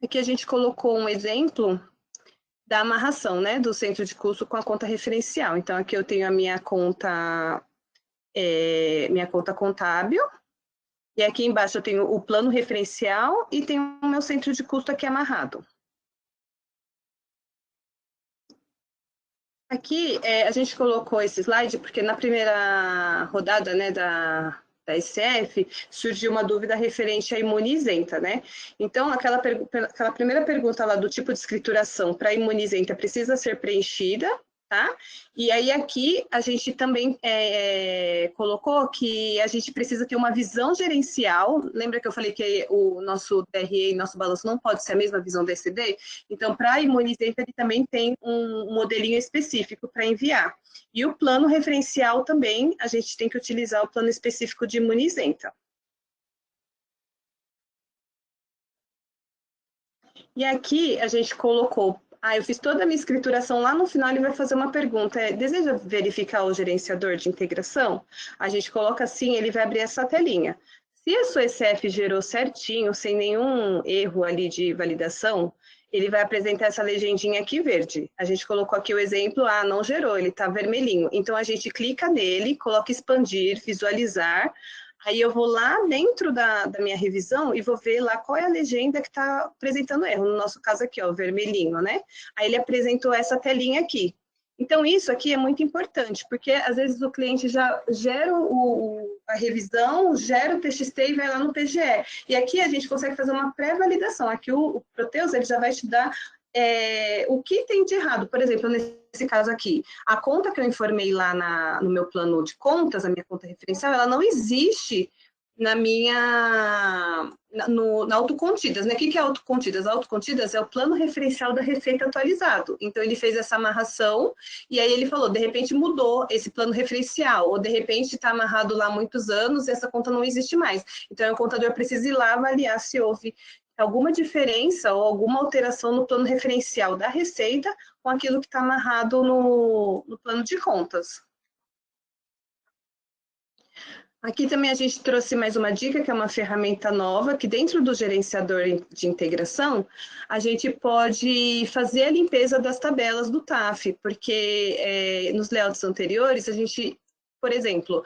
Aqui a gente colocou um exemplo da amarração, né, do centro de custo com a conta referencial. Então, aqui eu tenho a minha conta contábil, e aqui embaixo eu tenho o plano referencial e tenho o meu centro de custo aqui amarrado. Aqui a gente colocou esse slide porque na primeira rodada, né, da ECF, surgiu uma dúvida referente à imune isenta, né? Então, aquela primeira pergunta lá do tipo de escrituração para imune isenta precisa ser preenchida, tá? E aí aqui a gente também colocou que a gente precisa ter uma visão gerencial. Lembra que eu falei que o nosso DRE e nosso balanço não pode ser a mesma visão do ECD? Então, para a Imunizenta, ele também tem um modelinho específico para enviar. E o plano referencial também, a gente tem que utilizar o plano específico de Imunizenta. E aqui a gente colocou, eu fiz toda a minha escrituração, lá no final ele vai fazer uma pergunta, deseja verificar o gerenciador de integração? A gente coloca assim, ele vai abrir essa telinha. Se a sua ECF gerou certinho, sem nenhum erro ali de validação, ele vai apresentar essa legendinha aqui verde. A gente colocou aqui o exemplo, não gerou, ele está vermelhinho. Então a gente clica nele, coloca expandir, visualizar. Aí eu vou lá dentro da minha revisão e vou ver lá qual é a legenda que está apresentando erro. No nosso caso aqui, ó, o vermelhinho, né? Aí ele apresentou essa telinha aqui. Então, isso aqui é muito importante, porque às vezes o cliente já gera a revisão, gera o TXT e vai lá no PGE. E aqui a gente consegue fazer uma pré-validação. Aqui o Proteus ele já vai te dar o que tem de errado. Por exemplo, nesse caso aqui, a conta que eu informei lá no meu plano de contas, a minha conta referencial, ela não existe na autocontidas, né? O que é autocontidas? Autocontidas é o plano referencial da Receita atualizado. Então, ele fez essa amarração e aí ele falou, de repente mudou esse plano referencial, ou de repente está amarrado lá há muitos anos e essa conta não existe mais. Então, o contador precisa ir lá avaliar se houve alguma diferença ou alguma alteração no plano referencial da Receita com aquilo que está amarrado no plano de contas. Aqui também a gente trouxe mais uma dica, que é uma ferramenta nova, que dentro do gerenciador de integração, a gente pode fazer a limpeza das tabelas do TAF, porque nos layouts anteriores, a gente, por exemplo,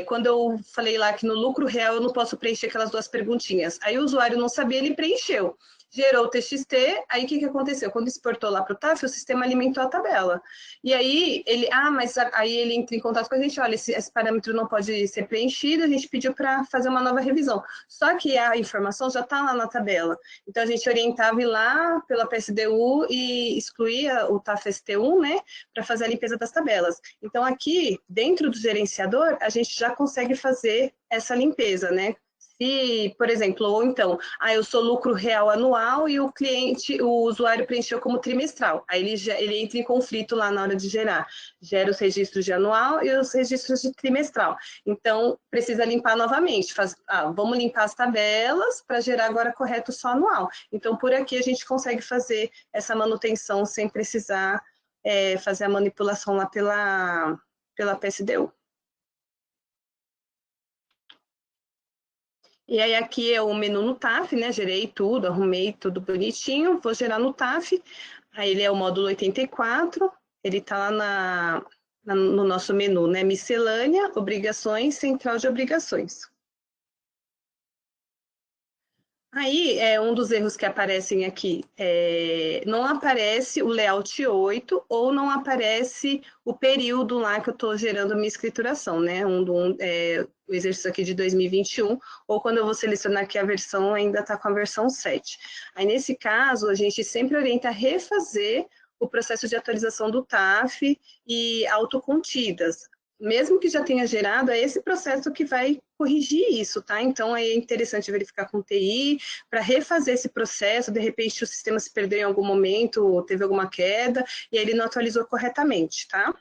quando eu falei lá que no lucro real eu não posso preencher aquelas duas perguntinhas, aí o usuário não sabia, ele preencheu. Gerou o TXT, aí o que aconteceu? Quando exportou lá para o TAF, o sistema alimentou a tabela. E aí ele, mas aí ele entra em contato com a gente, olha, esse parâmetro não pode ser preenchido, a gente pediu para fazer uma nova revisão. Só que a informação já está lá na tabela. Então a gente orientava ir lá pela PSDU e excluía o TAF ST1, né, para fazer a limpeza das tabelas. Então aqui, dentro do gerenciador, a gente já consegue fazer essa limpeza, né? Se, por exemplo, ou então, eu sou lucro real anual e o usuário preencheu como trimestral. Aí ele entra em conflito lá na hora de gerar. Gera os registros de anual e os registros de trimestral. Então, precisa limpar novamente. Vamos limpar as tabelas para gerar agora correto só anual. Então, por aqui a gente consegue fazer essa manutenção sem precisar fazer a manipulação lá pela PSDU. E aí aqui é o menu no TAF, né? Gerei tudo, arrumei tudo bonitinho, vou gerar no TAF. Aí ele é o módulo 84, ele está lá no nosso menu, né? Miscelânea, obrigações, central de obrigações. Aí, um dos erros que aparecem aqui, não aparece o layout 8 ou não aparece o período lá que eu estou gerando a minha escrituração, né? O exercício aqui de 2021, ou quando eu vou selecionar aqui a versão, ainda está com a versão 7. Aí, nesse caso, a gente sempre orienta a refazer o processo de atualização do TAF e autocontidas. Mesmo que já tenha gerado, é esse processo que vai corrigir isso, tá? Então, é interessante verificar com o TI para refazer esse processo, de repente o sistema se perdeu em algum momento, teve alguma queda, e aí ele não atualizou corretamente, tá?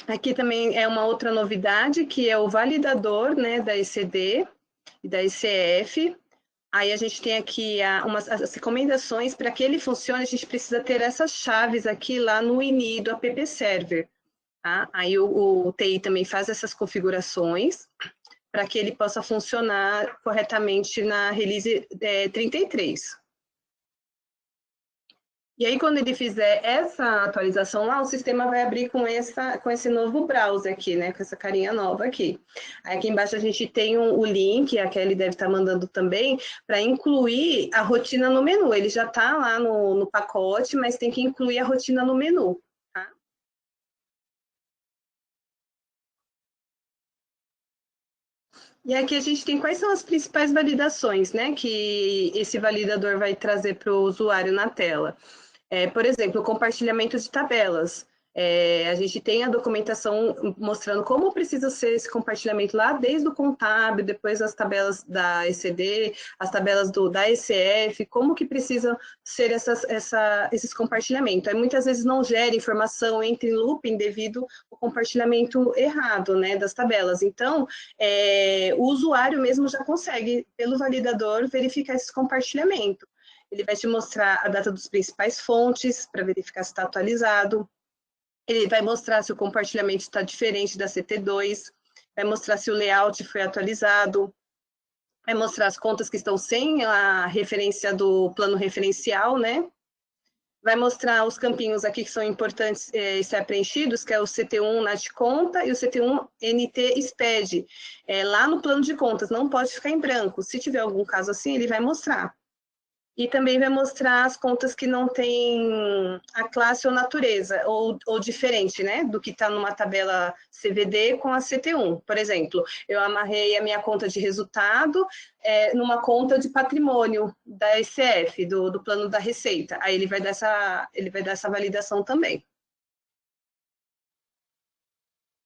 Aqui também é uma outra novidade, que é o validador, né, da ECD e da ECF. Aí a gente tem aqui as recomendações, para que ele funcione, a gente precisa ter essas chaves aqui lá no INI do app server. Tá? Aí o TI também faz essas configurações para que ele possa funcionar corretamente na release 33. E aí, quando ele fizer essa atualização lá, o sistema vai abrir com esse novo browser aqui, né? Com essa carinha nova aqui. Aí, aqui embaixo a gente tem o link, a Kelly deve estar mandando também, para incluir a rotina no menu. Ele já está lá no pacote, mas tem que incluir a rotina no menu. Tá? E aqui a gente tem quais são as principais validações, né, que esse validador vai trazer para o usuário na tela. Por exemplo, o compartilhamento de tabelas. A gente tem a documentação mostrando como precisa ser esse compartilhamento lá, desde o contábil, depois as tabelas da ECD, as tabelas da ECF, como que precisam ser esses compartilhamentos. Aí, muitas vezes não gera informação, entra em looping devido ao compartilhamento errado, né, das tabelas. Então, o usuário mesmo já consegue, pelo validador, verificar esse compartilhamento. Ele vai te mostrar a data dos principais fontes, para verificar se está atualizado. Ele vai mostrar se o compartilhamento está diferente da CT2, vai mostrar se o layout foi atualizado, vai mostrar as contas que estão sem a referência do plano referencial, né? Vai mostrar os campinhos aqui que são importantes ser preenchidos, que é o CT1 NAT Conta e o CT1 NT SPED. Lá no plano de contas, não pode ficar em branco. Se tiver algum caso assim, ele vai mostrar. E também vai mostrar as contas que não têm a classe ou natureza, ou diferente, né, do que está numa tabela CVD com a CT1. Por exemplo, eu amarrei a minha conta de resultado numa conta de patrimônio da ECF, do plano da Receita. Aí ele vai dar essa validação também.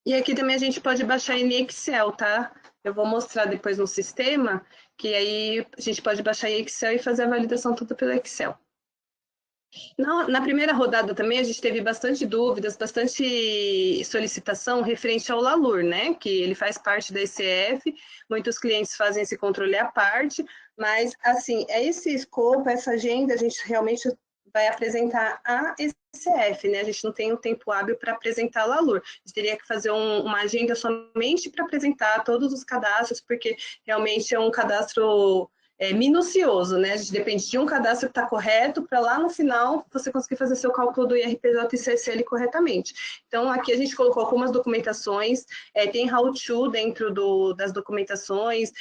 E aqui também a gente pode baixar em Excel, tá? Eu vou mostrar depois no sistema, que aí a gente pode baixar em Excel e fazer a validação toda pelo Excel. Na primeira rodada também a gente teve bastante dúvidas, bastante solicitação referente ao LALUR, né? Que ele faz parte da ECF, muitos clientes fazem esse controle à parte, mas assim, esse escopo, essa agenda, a gente realmente vai apresentar a ECF, né? A gente não tem um tempo hábil para apresentar a LALUR. A gente teria que fazer uma agenda somente para apresentar todos os cadastros, porque realmente é um cadastro minucioso, né? A gente depende de um cadastro que está correto para lá no final você conseguir fazer seu cálculo do IRPJ e CSL corretamente. Então, aqui a gente colocou algumas documentações, tem how-to dentro das documentações,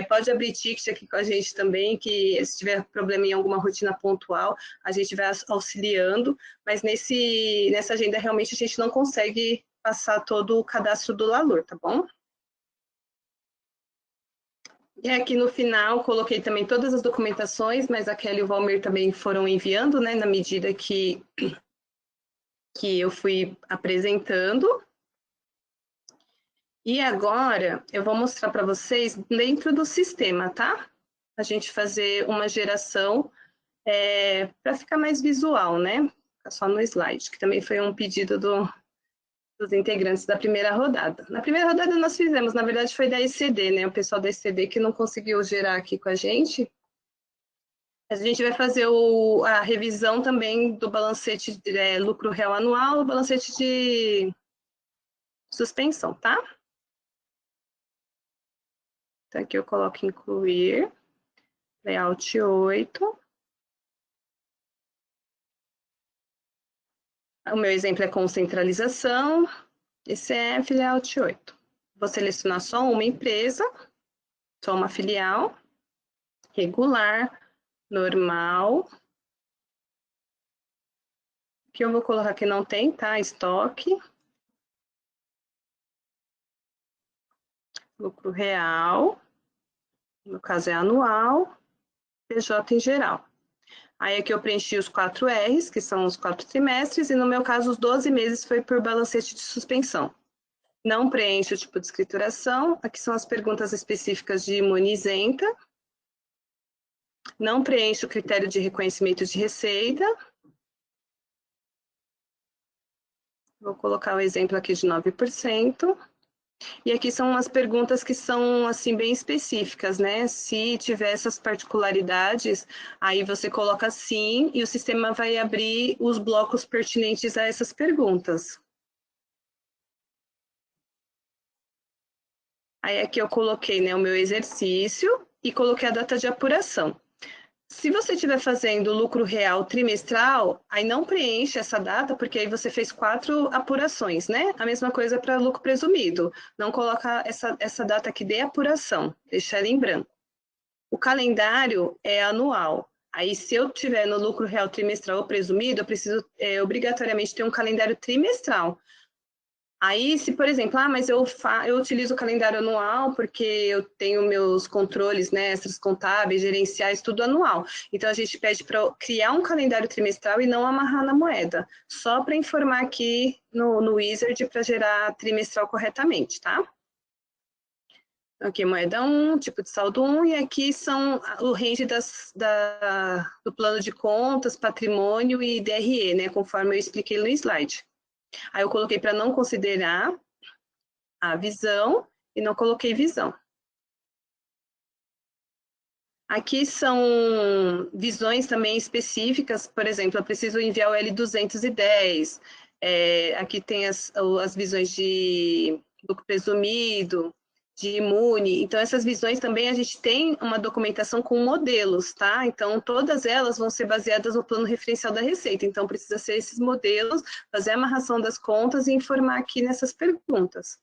pode abrir ticket aqui com a gente também, que se tiver problema em alguma rotina pontual, a gente vai auxiliando, mas nessa agenda realmente a gente não consegue passar todo o cadastro do LALUR, tá bom? E aqui no final coloquei também todas as documentações, mas a Kelly e o Valmir também foram enviando, né, na medida que eu fui apresentando. E agora eu vou mostrar para vocês dentro do sistema, tá? A gente fazer uma geração para ficar mais visual, né? Ficar só no slide, que também foi um pedido dos integrantes da primeira rodada. Na primeira rodada nós fizemos, na verdade foi da ECD, né? O pessoal da ECD que não conseguiu gerar aqui com a gente. A gente vai fazer a revisão também do balancete de lucro real anual, o balancete de suspensão, tá? Então aqui eu coloco incluir, layout 8. O meu exemplo é com centralização, ECF, layout 8. Vou selecionar só uma empresa, só uma filial, regular, normal. Que eu vou colocar que não tem, tá? Estoque. Lucro real. No caso é anual. PJ em geral. Aí aqui eu preenchi os 4 R's, que são os 4 trimestres, e no meu caso os 12 meses foi por balancete de suspensão. Não preencho o tipo de escrituração. Aqui são as perguntas específicas de imune isenta. Não preencho o critério de reconhecimento de receita. Vou colocar o exemplo aqui de 9%. E aqui são as perguntas que são, assim, bem específicas, né? Se tiver essas particularidades, aí você coloca sim e o sistema vai abrir os blocos pertinentes a essas perguntas. Aí aqui eu coloquei, né, o meu exercício e coloquei a data de apuração. Se você estiver fazendo lucro real trimestral, aí não preenche essa data, porque aí você fez 4 apurações, né? A mesma coisa para lucro presumido. Não coloca essa data aqui de apuração, deixa ela em branco. O calendário é anual. Aí, se eu tiver no lucro real trimestral ou presumido, eu preciso obrigatoriamente ter um calendário trimestral. Aí, se, por exemplo, mas eu utilizo o calendário anual porque eu tenho meus controles, né, extras contábeis, gerenciais, tudo anual. Então, a gente pede para criar um calendário trimestral e não amarrar na moeda, só para informar aqui no Wizard para gerar trimestral corretamente, tá? Aqui, moeda 1, tipo de saldo 1, e aqui são o range do plano de contas, patrimônio e DRE, né, conforme eu expliquei no slide. Aí eu coloquei para não considerar a visão e não coloquei visão. Aqui são visões também específicas, por exemplo, eu preciso enviar o L210, aqui tem as visões de lucro presumido, de imune, então essas visões também a gente tem uma documentação com modelos, tá? Então todas elas vão ser baseadas no plano referencial da Receita, então precisa ser esses modelos, fazer a amarração das contas e informar aqui nessas perguntas.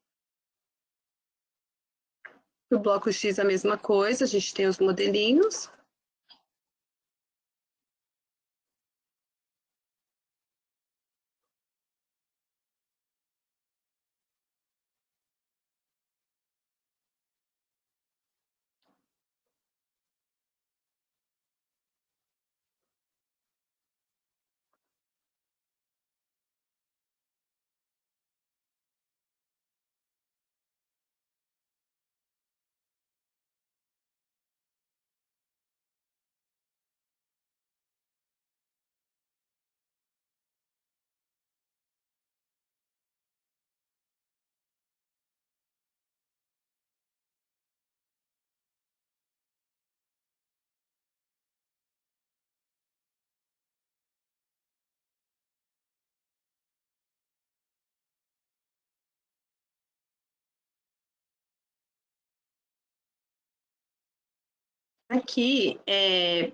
No bloco X a mesma coisa, a gente tem os modelinhos. Aqui,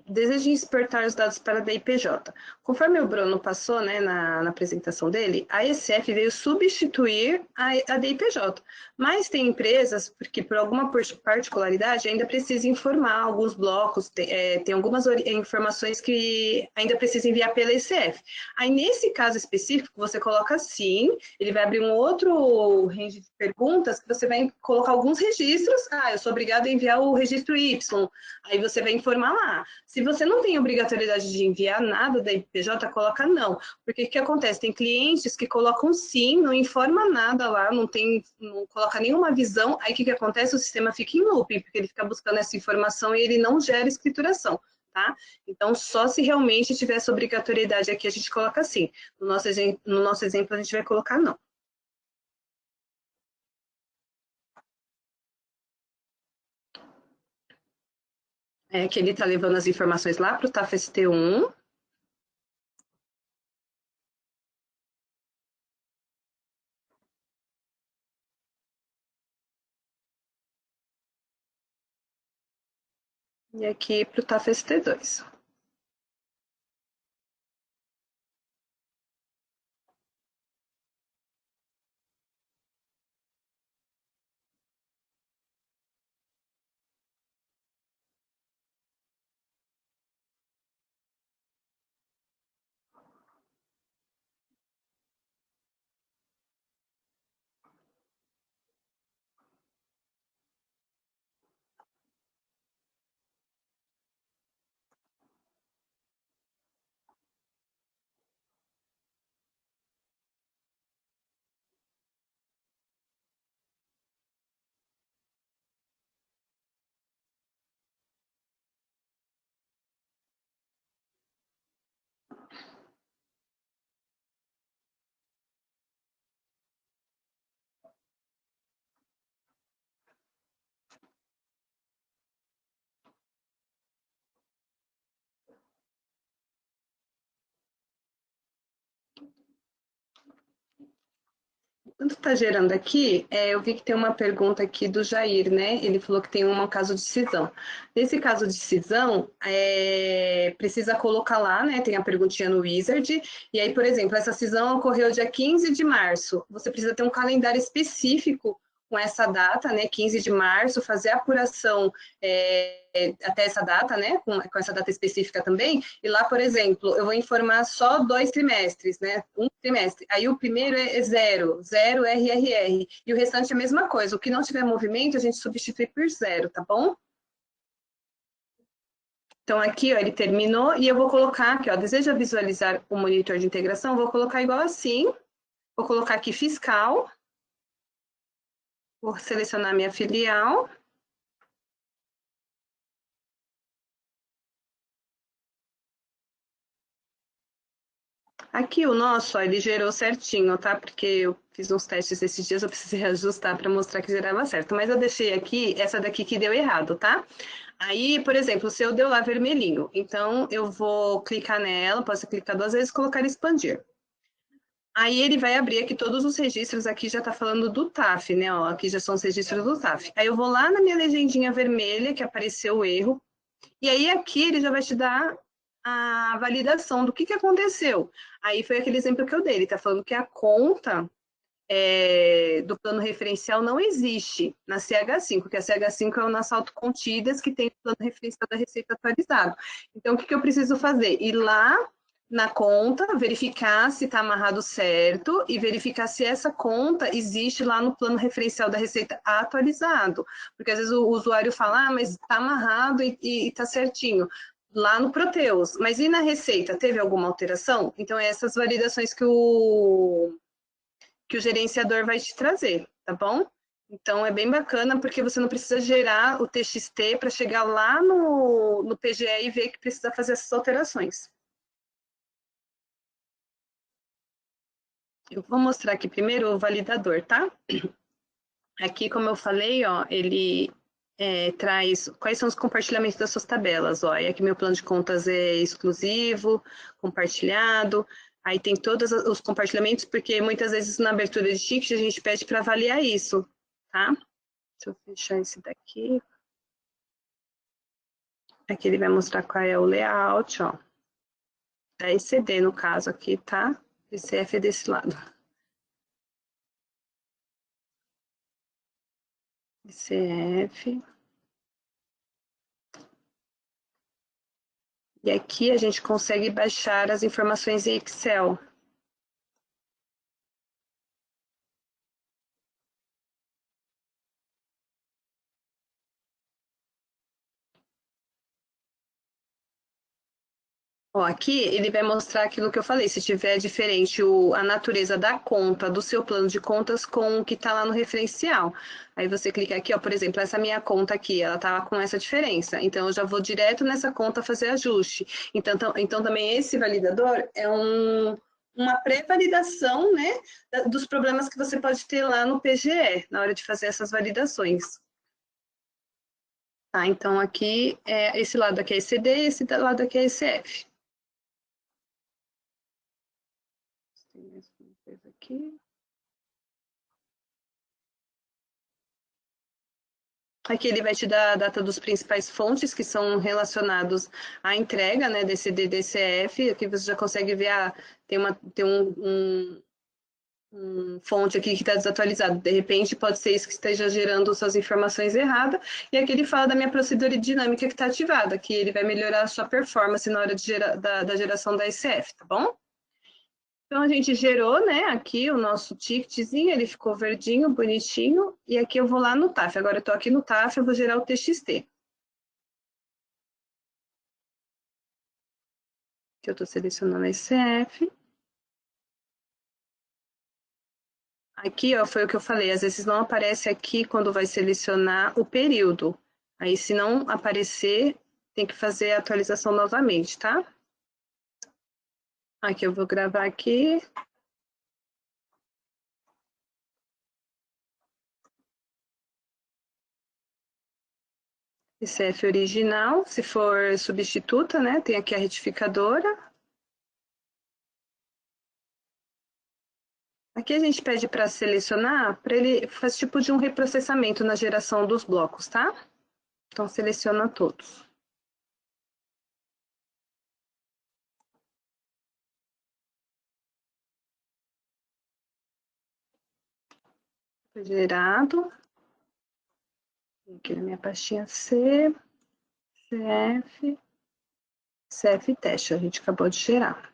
desejo exportar os dados para a DIPJ. Conforme o Bruno passou, né, na apresentação dele, a ECF veio substituir a DIPJ. Mas tem empresas que, por alguma particularidade, ainda precisa informar alguns blocos, tem algumas informações que ainda precisa enviar pela ECF. Aí, nesse caso específico, você coloca sim, ele vai abrir um outro range de perguntas que você vai colocar alguns registros. Eu sou obrigado a enviar o registro Y. Aí você vai informar lá. Se você não tem obrigatoriedade de enviar nada da IPJ, coloca não. Porque o que acontece? Tem clientes que colocam sim, não informa nada lá, não coloca nenhuma visão. Aí o que acontece? O sistema fica em looping, porque ele fica buscando essa informação e ele não gera escrituração. Tá? Então, só se realmente tiver essa obrigatoriedade aqui, a gente coloca sim. No nosso exemplo, a gente vai colocar não. Que ele está levando as informações lá para o TAF-ST1. E aqui para o TAF-ST2. Quando está gerando aqui, eu vi que tem uma pergunta aqui do Jair, né? Ele falou que tem um caso de cisão. Nesse caso de cisão, precisa colocar lá, né? Tem a perguntinha no Wizard. E aí, por exemplo, essa cisão ocorreu dia 15 de março. Você precisa ter um calendário específico com essa data, né, 15 de março, fazer a apuração até essa data, né, com essa data específica também, e lá, por exemplo, eu vou informar só 2 trimestres, né, um trimestre, aí o primeiro é zero RRR, e o restante é a mesma coisa, o que não tiver movimento, a gente substitui por zero, tá bom? Então, aqui, ó, ele terminou, e eu vou colocar aqui, ó, deseja visualizar o monitor de integração, vou colocar igual assim, vou colocar aqui fiscal, vou selecionar minha filial. Aqui o nosso, ó, ele gerou certinho, tá? Porque eu fiz uns testes esses dias, eu precisei ajustar para mostrar que gerava certo. Mas eu deixei aqui, essa daqui que deu errado, tá? Aí, por exemplo, o seu deu lá vermelhinho. Então, eu vou clicar nela, posso clicar 2 vezes e colocar expandir. Aí ele vai abrir aqui todos os registros, aqui já está falando do TAF, né? Ó, aqui já são os registros do TAF. Aí eu vou lá na minha legendinha vermelha, que apareceu o erro, e aí aqui ele já vai te dar a validação do que aconteceu. Aí foi aquele exemplo que eu dei, ele está falando que a conta do plano referencial não existe na CH5, que a CH5 é o nosso autocontidas que tem o plano referencial da Receita atualizado. Então, o que eu preciso fazer? Ir lá na conta, verificar se está amarrado certo e verificar se essa conta existe lá no plano referencial da Receita atualizado. Porque às vezes o usuário fala, mas está amarrado e está certinho lá no Proteus. Mas e na Receita? Teve alguma alteração? Então, essas validações que o gerenciador vai te trazer, tá bom? Então, é bem bacana, porque você não precisa gerar o TXT para chegar lá no PGE e ver que precisa fazer essas alterações. Eu vou mostrar aqui primeiro o validador, tá? Aqui, como eu falei, ó, ele traz quais são os compartilhamentos das suas tabelas. Ó, e aqui meu plano de contas é exclusivo, compartilhado. Aí tem todos os compartilhamentos, porque muitas vezes na abertura de ticket a gente pede para avaliar isso, tá? Deixa eu fechar esse daqui. Aqui ele vai mostrar qual é o layout, ó. Da ECD, no caso aqui, tá? ECF é desse lado. ECF. E aqui a gente consegue baixar as informações em Excel. Ó, aqui ele vai mostrar aquilo que eu falei, se tiver diferente a natureza da conta, do seu plano de contas com o que está lá no referencial. Aí você clica aqui, ó, por exemplo, essa minha conta aqui, ela tá com essa diferença. Então, eu já vou direto nessa conta fazer ajuste. Então também esse validador é uma pré-validação, né, dos problemas que você pode ter lá no PGE, na hora de fazer essas validações. Tá, então aqui, esse lado aqui é ECD, esse lado aqui é ECF. Aqui. Aqui ele vai te dar a data dos principais fontes que são relacionados à entrega, né, desse DDCF. Aqui você já consegue ver, tem um fonte aqui que está desatualizado. De repente, pode ser isso que esteja gerando suas informações erradas. E aqui ele fala da minha procedura dinâmica que está ativada, que ele vai melhorar a sua performance na hora da geração da SF, tá bom? Então, a gente gerou, né, aqui o nosso ticketzinho, ele ficou verdinho, bonitinho, e aqui eu vou lá no TAF. Agora eu estou aqui no TAF, eu vou gerar o TXT. Aqui eu estou selecionando a SF. Aqui, ó, foi o que eu falei, às vezes não aparece aqui quando vai selecionar o período. Aí, se não aparecer, tem que fazer a atualização novamente, tá? Aqui eu vou gravar aqui. CF original, se for substituta, né? Tem aqui a retificadora. Aqui a gente pede para selecionar, para ele fazer tipo de um reprocessamento na geração dos blocos, tá? Então, seleciona todos. Foi gerado. Aqui na minha pastinha C, CF, CF teste, a gente acabou de gerar.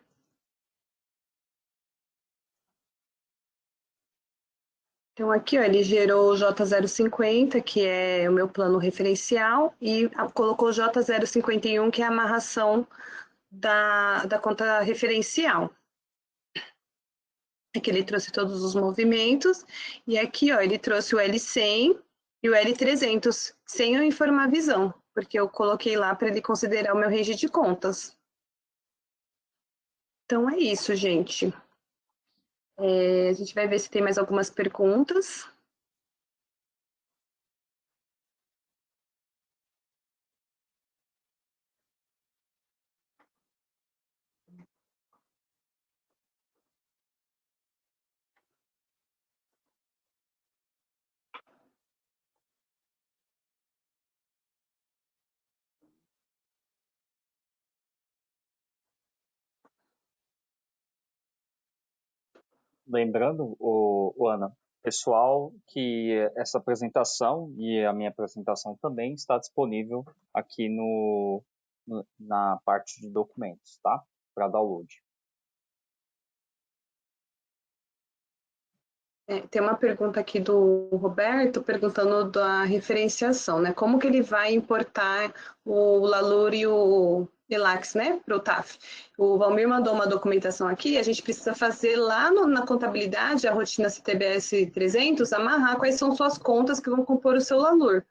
Então, aqui, ó, ele gerou o J050, que é o meu plano referencial, e colocou o J051, que é a amarração da conta referencial. Aqui ele trouxe todos os movimentos, e aqui, ó, ele trouxe o L100 e o L300, sem eu informar a visão, porque eu coloquei lá para ele considerar o meu range de contas. Então, é isso, gente. A gente vai ver se tem mais algumas perguntas. Lembrando, Ana, pessoal, que essa apresentação e a minha apresentação também está disponível aqui na parte de documentos, tá? Para download. Tem uma pergunta aqui do Roberto, perguntando da referenciação, né? Como que ele vai importar o Lalur e o Elax, né, para o TAF? O Valmir mandou uma documentação aqui, a gente precisa fazer lá na contabilidade, a rotina CTBS 300, amarrar quais são suas contas que vão compor o seu Lalur.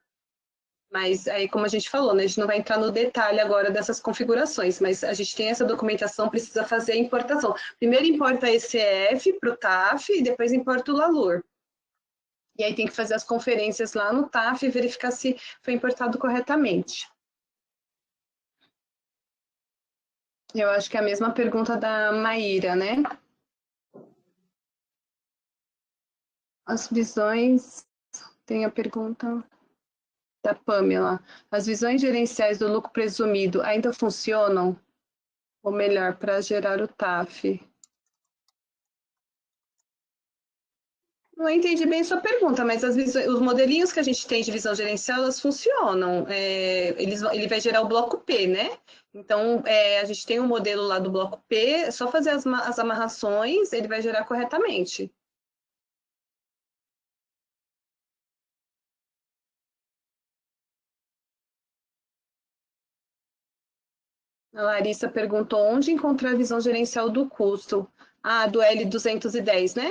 Mas aí, como a gente falou, né, a gente não vai entrar no detalhe agora dessas configurações, mas a gente tem essa documentação, precisa fazer a importação. Primeiro importa a ECF para o TAF e depois importa o LALUR. E aí tem que fazer as conferências lá no TAF e verificar se foi importado corretamente. Eu acho que é a mesma pergunta da Maíra, né? As visões... Tem a pergunta da Pamela. As visões gerenciais do lucro presumido ainda funcionam? Ou melhor, para gerar o TAF? Não entendi bem sua pergunta, mas os modelinhos que a gente tem de visão gerencial, elas funcionam. Ele vai gerar o bloco P, né? Então, a gente tem um modelo lá do bloco P, é só fazer as amarrações, ele vai gerar corretamente. A Larissa perguntou onde encontrar a visão gerencial do custo. Ah, do L210, né?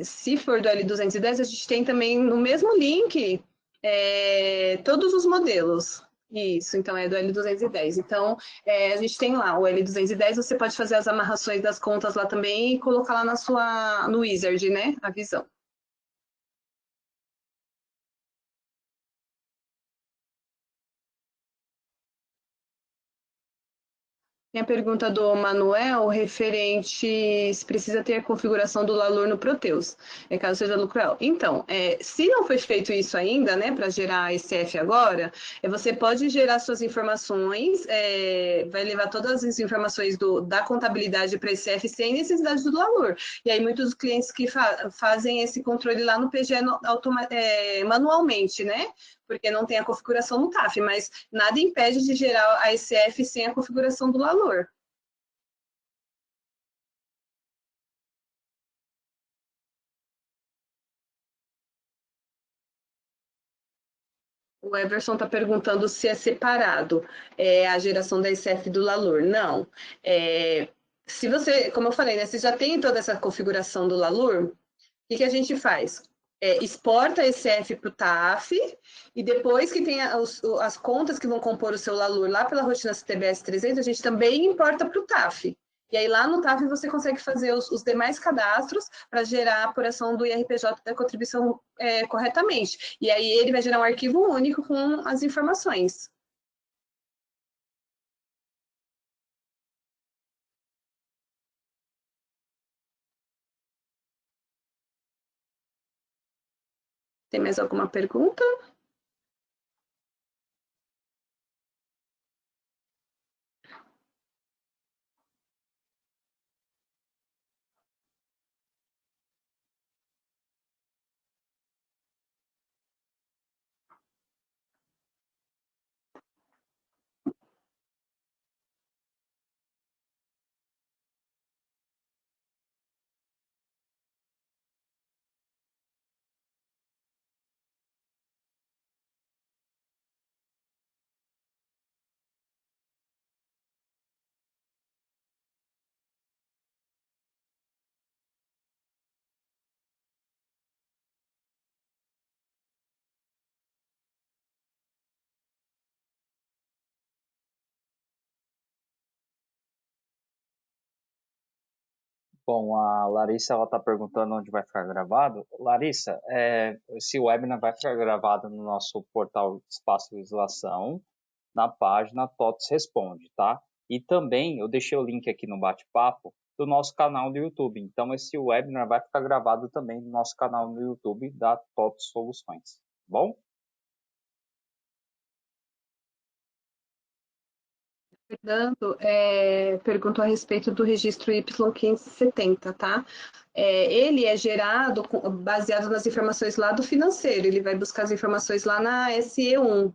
Se for do L210, a gente tem também no mesmo link todos os modelos. Isso, então é do L210. Então, a gente tem lá o L210, você pode fazer as amarrações das contas lá também e colocar lá no Wizard, né? A visão. Tem a pergunta do Manuel, referente se precisa ter a configuração do Lalur no Proteus, caso seja lucro. Então, se não foi feito isso ainda, né, para gerar SF agora, você pode gerar suas informações, vai levar todas as informações da contabilidade para SF sem necessidade do Lalur. E aí, muitos clientes que fazem esse controle lá no PGE manualmente, né? Porque não tem a configuração no TAF, mas nada impede de gerar a SF sem a configuração do Lalur. O Everson está perguntando se é separado a geração da SF do Lalur. Não. Se você, como eu falei, né, você já tem toda essa configuração do Lalur, o que a gente faz? Exporta esse F para o TAF e depois que tem as contas que vão compor o seu Lalur lá pela rotina CTBS 300, a gente também importa para o TAF. E aí lá no TAF você consegue fazer os demais cadastros para gerar a apuração do IRPJ da contribuição corretamente. E aí ele vai gerar um arquivo único com as informações. Tem mais alguma pergunta? Bom, a Larissa ela está perguntando onde vai ficar gravado. Larissa, esse webinar vai ficar gravado no nosso portal Espaço Legislação, na página TOTS Responde, tá? E também eu deixei o link aqui no bate-papo do nosso canal do YouTube. Então, esse webinar vai ficar gravado também no nosso canal no YouTube da TOTS Soluções, tá bom? Fernando, perguntou a respeito do registro Y570, tá? Ele é gerado baseado nas informações lá do financeiro, ele vai buscar as informações lá na SE1.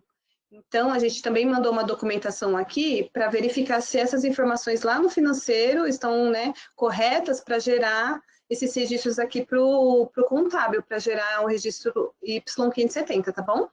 Então, a gente também mandou uma documentação aqui para verificar se essas informações lá no financeiro estão, né, corretas para gerar esses registros aqui para o contábil, para gerar o registro Y570, tá bom?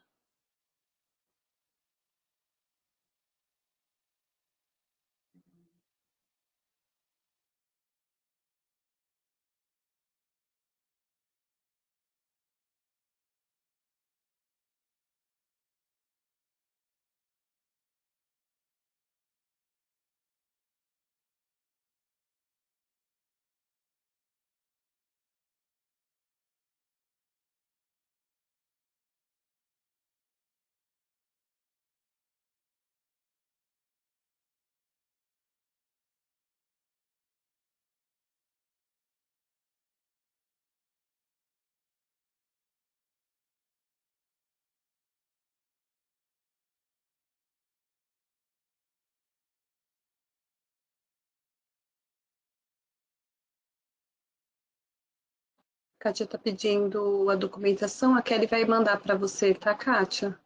Kátia está pedindo a documentação, a Kelly vai mandar para você, tá, Kátia?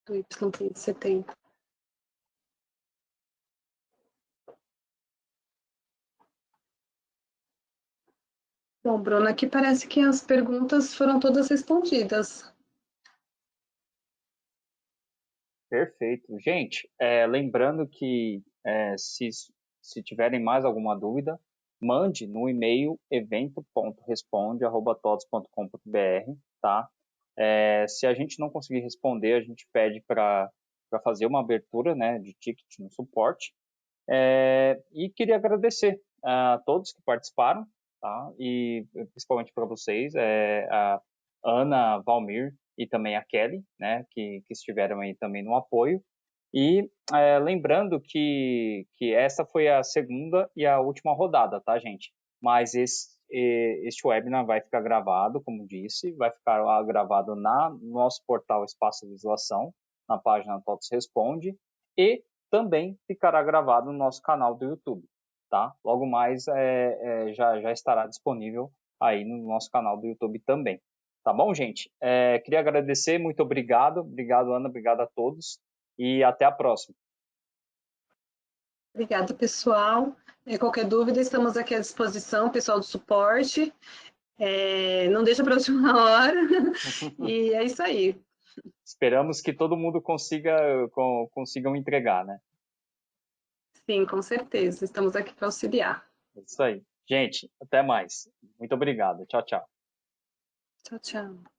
Do Y570. Bom, Bruna, aqui parece que as perguntas foram todas respondidas. Perfeito. Gente, lembrando que se tiverem mais alguma dúvida, mande no e-mail evento.responde@tots.com.br, tá? Se a gente não conseguir responder, a gente pede para fazer uma abertura, né, de ticket no suporte. E queria agradecer a todos que participaram, tá? E principalmente para vocês, a Ana, Valmir e também a Kelly, né, que estiveram aí também no apoio. E lembrando que essa foi a segunda e a última rodada, tá, gente? Mas este webinar vai ficar gravado, como disse, vai ficar lá gravado no nosso portal Espaço Legislação, na página TOTS Responde, e também ficará gravado no nosso canal do YouTube, tá? Logo mais já estará disponível aí no nosso canal do YouTube também. Tá bom, gente? Queria agradecer, muito obrigado. Obrigado, Ana, obrigado a todos e até a próxima. Obrigada, pessoal. Qualquer dúvida, estamos aqui à disposição, pessoal do suporte. Não deixa para a última hora. E é isso aí. Esperamos que todo mundo consigam entregar, né? Sim, com certeza. Estamos aqui para auxiliar. É isso aí. Gente, até mais. Muito obrigado. Tchau, tchau. Tchau, tchau.